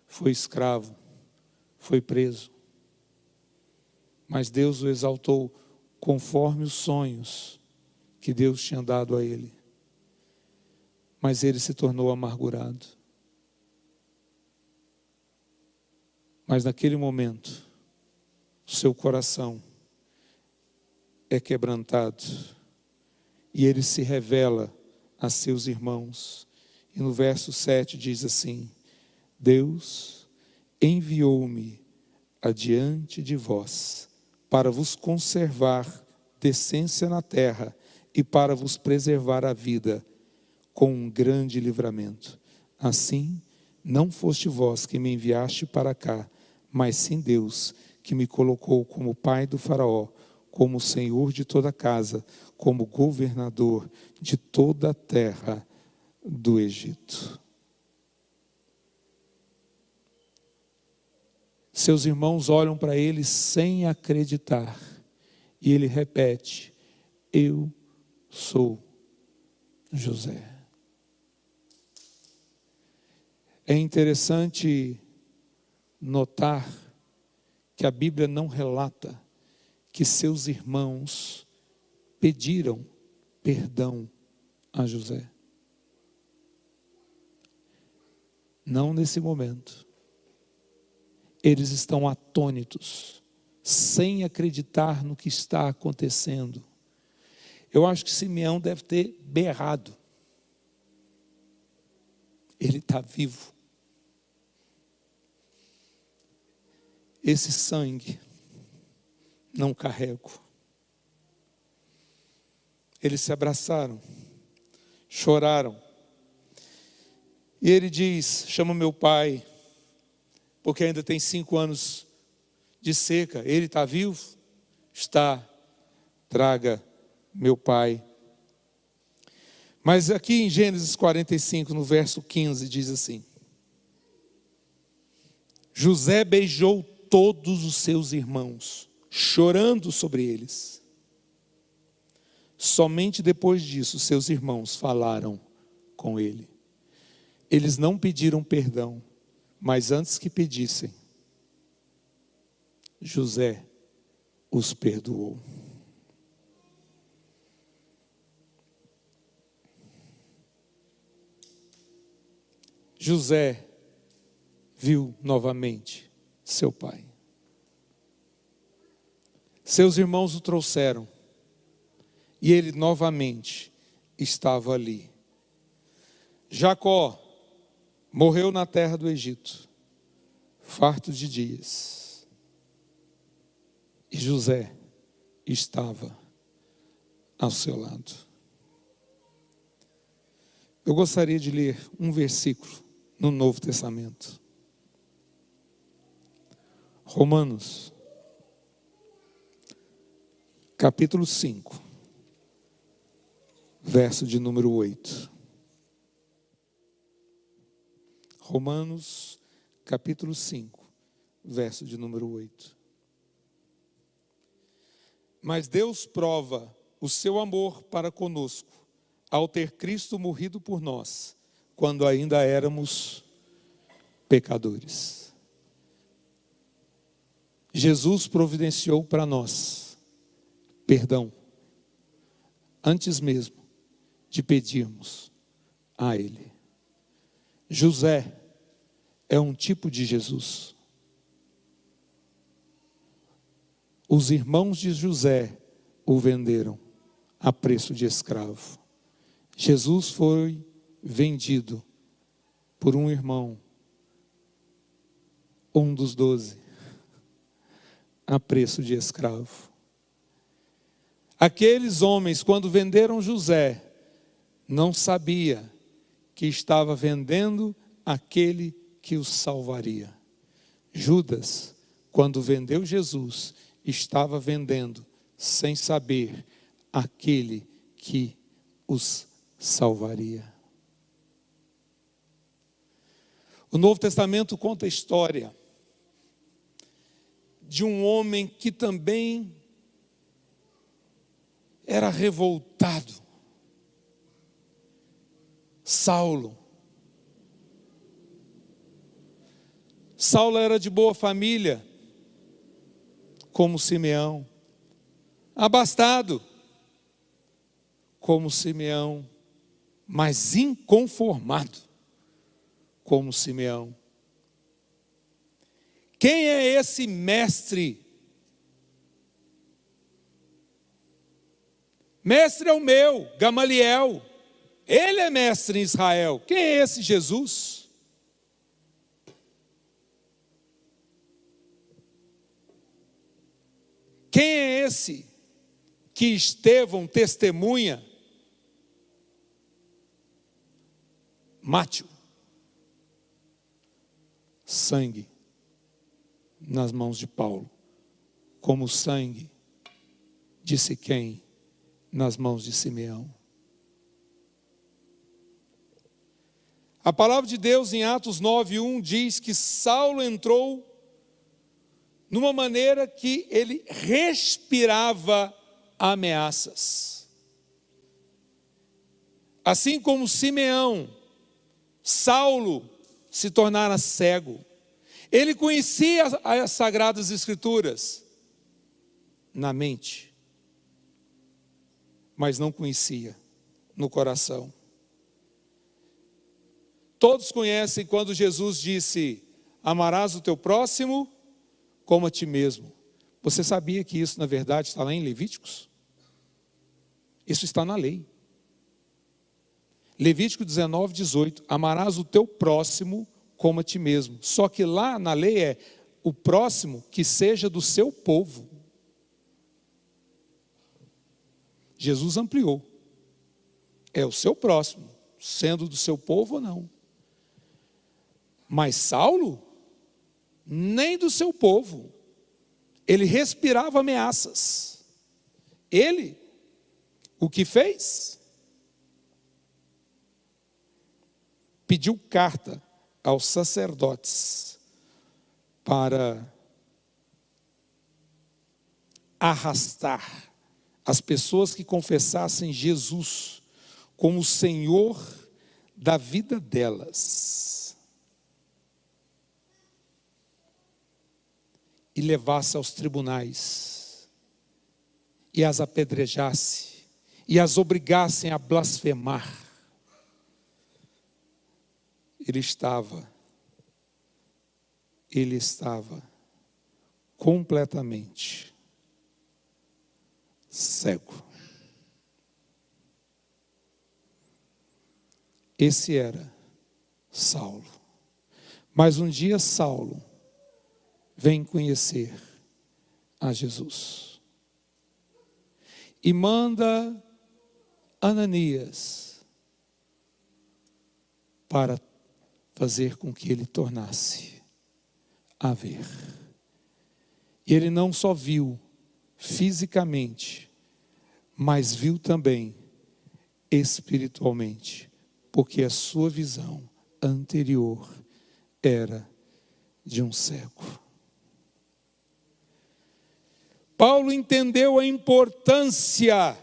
foi escravo, foi preso. Mas Deus o exaltou conforme os sonhos que Deus tinha dado a ele. Mas ele se tornou amargurado. Mas naquele momento, o seu coração é quebrantado e ele se revela a seus irmãos. E no verso 7 diz assim: Deus enviou-me adiante de vós para vos conservar decência na terra e para vos preservar a vida com um grande livramento. Assim, não foste vós que me enviaste para cá, mas sim Deus, que me colocou como pai do faraó, como senhor de toda a casa, como governador de toda a terra do Egito. Seus irmãos olham para ele sem acreditar. E ele repete: eu sou José. É interessante notar que a Bíblia não relata que seus irmãos pediram perdão a José. Não nesse momento. Eles estão atônitos, sem acreditar no que está acontecendo. Eu acho que Simeão deve ter berrado. Ele está vivo. Esse sangue não carrego. Eles se abraçaram, choraram. E ele diz: chama meu pai, porque ainda tem 5 anos de seca. Ele está vivo? Está. Traga meu pai. Mas aqui em Gênesis 45, no verso 15, diz assim: José beijou todos os seus irmãos, chorando sobre eles. Somente depois disso, seus irmãos falaram com ele. Eles não pediram perdão, mas antes que pedissem, José os perdoou. José viu novamente seu pai. Seus irmãos o trouxeram e ele novamente estava ali. Jacó morreu na terra do Egito, farto de dias. E José estava ao seu lado. Eu gostaria de ler um versículo no Novo Testamento. Romanos, capítulo 5, verso de número 8. Romanos, capítulo 5, verso de número 8. Mas Deus prova o seu amor para conosco, ao ter Cristo morrido por nós, quando ainda éramos pecadores. Jesus providenciou para nós perdão, antes mesmo de pedirmos a Ele. José é um tipo de Jesus. Os irmãos de José o venderam a preço de escravo. Jesus foi vendido por um irmão, um dos 12, a preço de escravo. Aqueles homens, quando venderam José, não sabia que estava vendendo aquele que os salvaria. Judas, quando vendeu Jesus, estava vendendo, sem saber, aquele que os salvaria. O Novo Testamento conta a história de um homem que também era revoltado. Saulo. Saulo era de boa família, como Simeão. Abastado, como Simeão, mas inconformado, como Simeão. Quem é esse mestre? Mestre é o meu, Gamaliel. Ele é mestre em Israel. Quem é esse Jesus? Quem é esse que Estevão testemunha? Mátio. Sangue nas mãos de Paulo, como o sangue de Siquém nas mãos de Simeão. A palavra de Deus em Atos 9:1 diz que Saulo entrou numa maneira que ele respirava ameaças. Assim como Simeão, Saulo se tornara cego. Ele conhecia as Sagradas Escrituras na mente, mas não conhecia no coração. Todos conhecem quando Jesus disse: amarás o teu próximo como a ti mesmo. Você sabia que isso, na verdade, está lá em Levíticos? Isso está na lei. Levítico 19:18. Amarás o teu próximo como a ti mesmo. Só que lá na lei é o próximo que seja do seu povo. Jesus ampliou. É o seu próximo, sendo do seu povo ou não. Mas Saulo, nem do seu povo. Ele respirava ameaças. Ele, o que fez? Pediu carta aos sacerdotes para arrastar as pessoas que confessassem Jesus como o Senhor da vida delas e levasse aos tribunais e as apedrejasse e as obrigassem a blasfemar. Ele estava completamente cego. Esse era Saulo. Mas um dia Saulo vem conhecer a Jesus e manda Ananias para fazer com que ele tornasse a ver. E ele não só viu fisicamente, mas viu também espiritualmente, porque a sua visão anterior era de um cego. Paulo entendeu a importância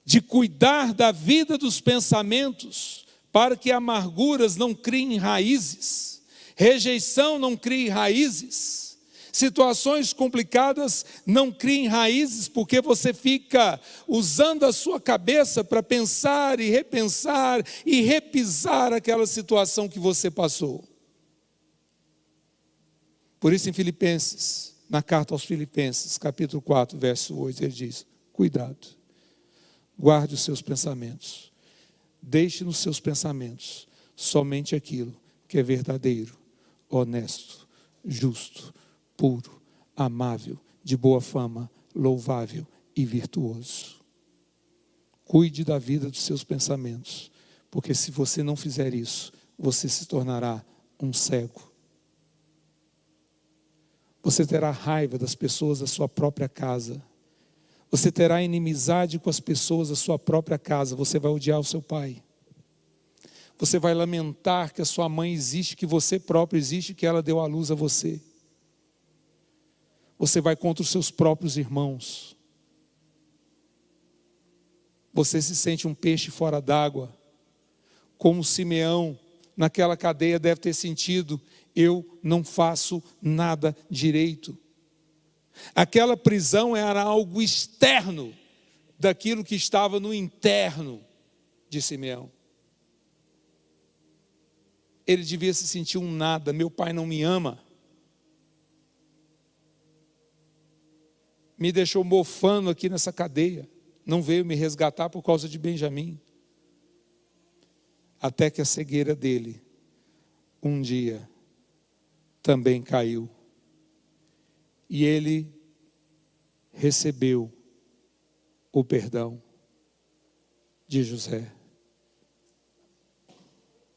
de cuidar da vida dos pensamentos, para que amarguras não criem raízes, rejeição não crie raízes, situações complicadas não criem raízes, porque você fica usando a sua cabeça para pensar e repisar aquela situação que você passou. Por isso em Filipenses, na carta aos Filipenses, capítulo 4, verso 8, ele diz: cuidado, guarde os seus pensamentos, deixe nos seus pensamentos somente aquilo que é verdadeiro, honesto, justo, puro, amável, de boa fama, louvável e virtuoso. Cuide da vida dos seus pensamentos, porque se você não fizer isso, você se tornará um cego. Você terá raiva das pessoas da sua própria casa. Você terá inimizade com as pessoas da sua própria casa. Você vai odiar o seu pai. Você vai lamentar que a sua mãe existe, que você próprio existe, que ela deu à luz a você. Você vai contra os seus próprios irmãos. Você se sente um peixe fora d'água, como Simeão naquela cadeia deve ter sentido: eu não faço nada direito. Aquela prisão era algo externo daquilo que estava no interno de Simeão. Ele devia se sentir um nada. Meu pai não me ama, me deixou mofando aqui nessa cadeia, não veio me resgatar por causa de Benjamim. Até que a cegueira dele um dia também caiu, e ele recebeu o perdão de José.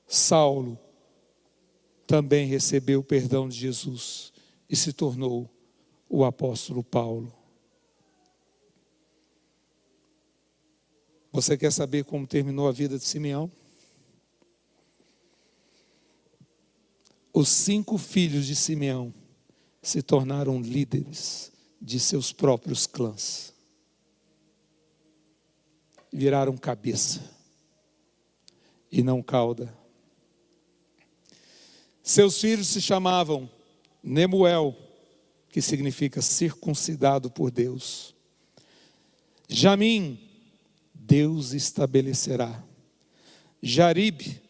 Saulo também recebeu o perdão de Jesus e se tornou o apóstolo Paulo. Você quer saber como terminou a vida de Simeão? Os 5 filhos de Simeão se tornaram líderes de seus próprios clãs. Viraram cabeça e não cauda. Seus filhos se chamavam Nemuel, que significa circuncidado por Deus. Jamim, Deus estabelecerá. Jarib,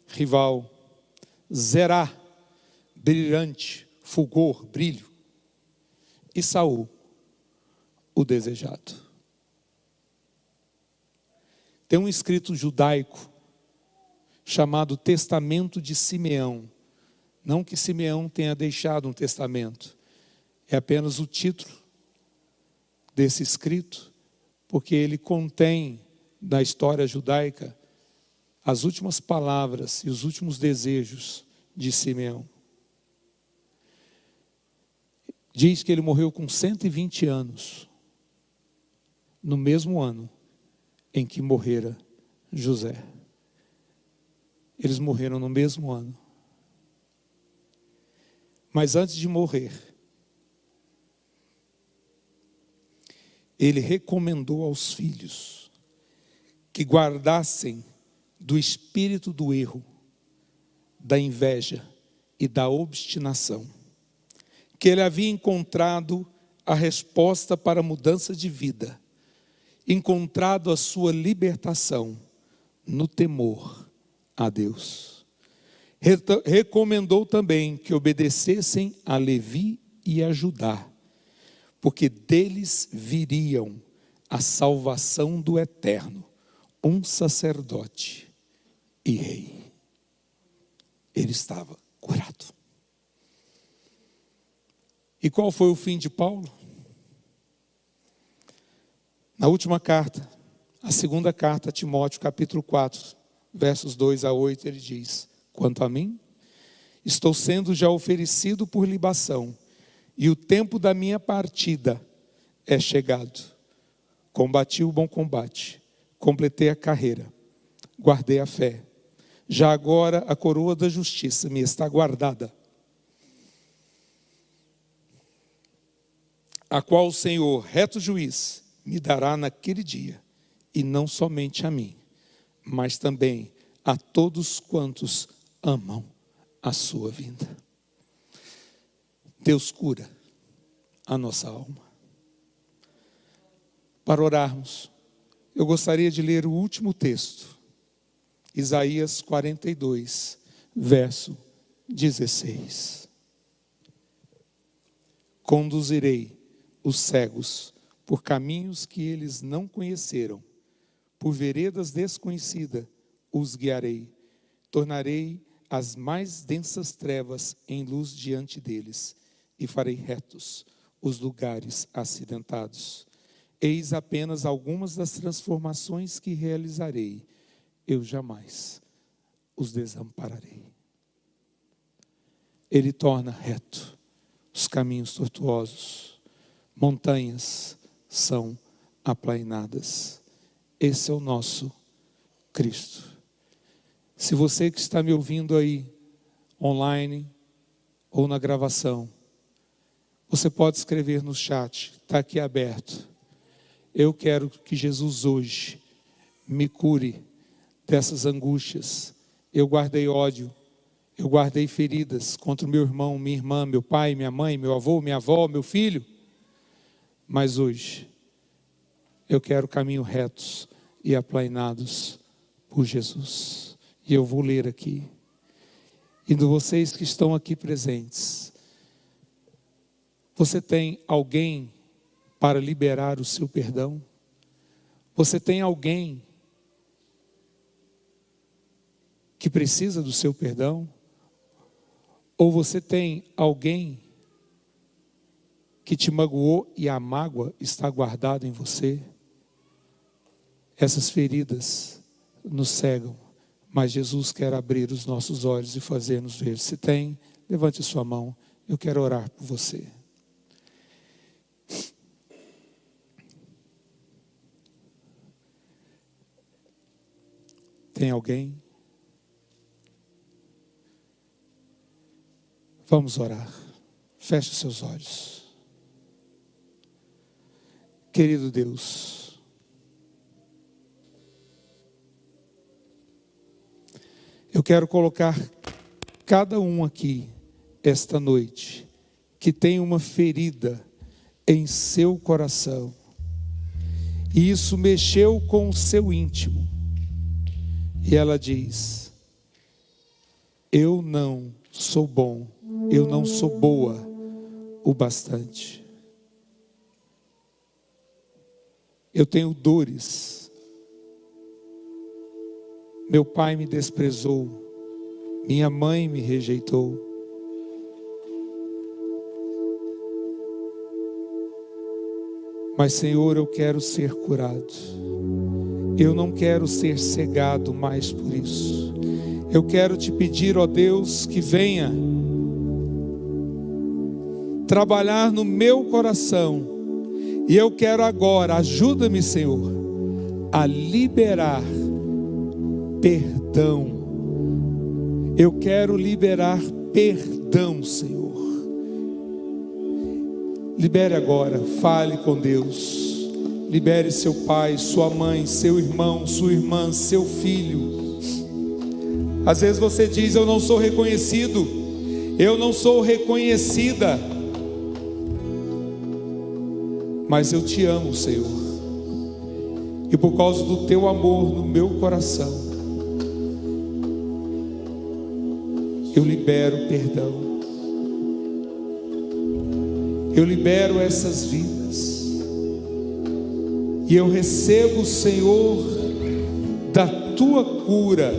rival. Zerá, brilhante, fulgor, brilho. E Saul, o desejado. Tem um escrito judaico chamado Testamento de Simeão. Não que Simeão tenha deixado um testamento, é apenas o título desse escrito, porque ele contém na história judaica as últimas palavras e os últimos desejos de Simeão. Diz que ele morreu com 120 anos, no mesmo ano em que morrera José. Eles morreram no mesmo ano. Mas antes de morrer, ele recomendou aos filhos que guardassem do espírito do erro, da inveja e da obstinação, que ele havia encontrado a resposta para a mudança de vida, encontrado a sua libertação no temor a Deus. Recomendou também que obedecessem a Levi e a Judá, porque deles viriam a salvação do Eterno, um sacerdote e rei. Ele estava curado. E qual foi o fim de Paulo? Na última carta, a segunda carta a Timóteo, capítulo 4, versos 2 a 8, ele diz: quanto a mim, estou sendo já oferecido por libação, e o tempo da minha partida é chegado. combati o bom combate, completei a carreira, guardei a fé. Já agora a coroa da justiça me está guardada, a qual o Senhor, reto juiz, me dará naquele dia, e não somente a mim, mas também a todos quantos amam a sua vinda. Deus cura a nossa alma. Para orarmos, eu gostaria de ler o último texto, Isaías 42, verso 16. Conduzirei os cegos por caminhos que eles não conheceram, por veredas desconhecidas os guiarei, tornarei as mais densas trevas em luz diante deles, e farei retos os lugares acidentados. Eis apenas algumas das transformações que realizarei, eu jamais os desampararei. Ele torna reto os caminhos tortuosos, montanhas são aplainadas. Esse é o nosso Cristo. Se você que está me ouvindo aí, online ou na gravação, você pode escrever no chat, está aqui aberto. Eu quero que Jesus hoje me cure dessas angústias. Eu guardei ódio, eu guardei feridas contra o meu irmão, minha irmã, meu pai, minha mãe, meu avô, minha avó, meu filho. Mas hoje, eu quero caminhos retos e aplainados por Jesus. E eu vou ler aqui. E de vocês que estão aqui presentes, você tem alguém para liberar o seu perdão? Você tem alguém que precisa do seu perdão? Ou você tem alguém que te magoou e a mágoa está guardada em você? Essas feridas nos cegam, mas Jesus quer abrir os nossos olhos e fazer-nos ver. Se tem, levante sua mão, eu quero orar por você. Tem alguém? Vamos orar. Feche os seus olhos. Querido Deus, eu quero colocar cada um aqui, esta noite, que tem uma ferida em seu coração, e isso mexeu com o seu íntimo, e ela diz: eu não sou bom, eu não sou boa o bastante. Eu tenho dores. Meu pai me desprezou, minha mãe me rejeitou. Mas, Senhor, eu quero ser curado. Eu não quero ser cegado mais por isso. Eu quero te pedir, ó Deus, que venha trabalhar no meu coração. E eu quero agora, ajuda-me, Senhor, a liberar perdão. Eu quero liberar perdão, Senhor. Libere agora, fale com Deus. Libere seu pai, sua mãe, seu irmão, sua irmã, seu filho. Às vezes você diz: eu não sou reconhecido, eu não sou reconhecida. Mas eu te amo, Senhor. E por causa do teu amor no meu coração, eu libero perdão. Eu libero essas vidas. E eu recebo, Senhor, da tua cura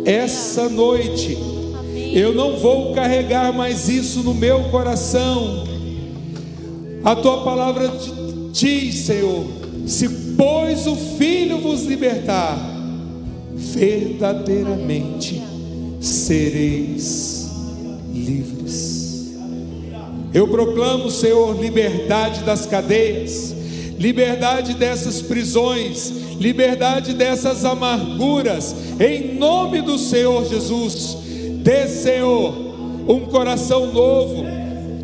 essa noite. Eu não vou carregar mais isso no meu coração. A tua palavra diz, Senhor: se pois o Filho vos libertar, verdadeiramente sereis livres. Eu proclamo, Senhor, liberdade das cadeias, liberdade dessas prisões, liberdade dessas amarguras, em nome do Senhor Jesus. Dê, Senhor, um coração novo,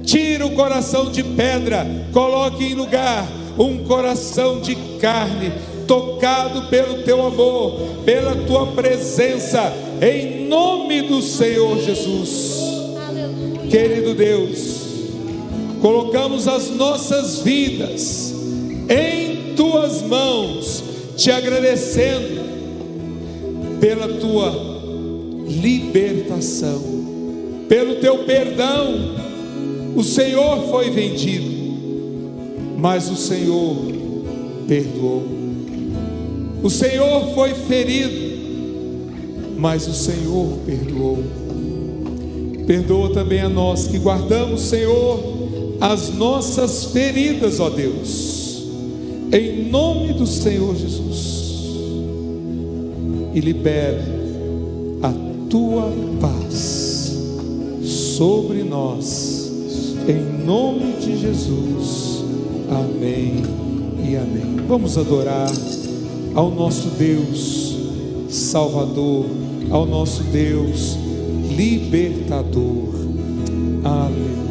tira o coração de pedra, coloque em lugar um coração de carne, tocado pelo teu amor, pela tua presença, em nome do Senhor Jesus. Aleluia. Querido Deus, colocamos as nossas vidas em tuas mãos, te agradecendo pela tua libertação, pelo teu perdão. O Senhor foi vendido, mas o Senhor perdoou. O Senhor foi ferido, mas o Senhor perdoou. Perdoa também a nós que guardamos, Senhor, as nossas feridas, ó Deus, em nome do Senhor Jesus, e libera a tua paz sobre nós, em nome de Jesus. Amém e amém. Vamos adorar ao nosso Deus Salvador, ao nosso Deus Libertador. Aleluia.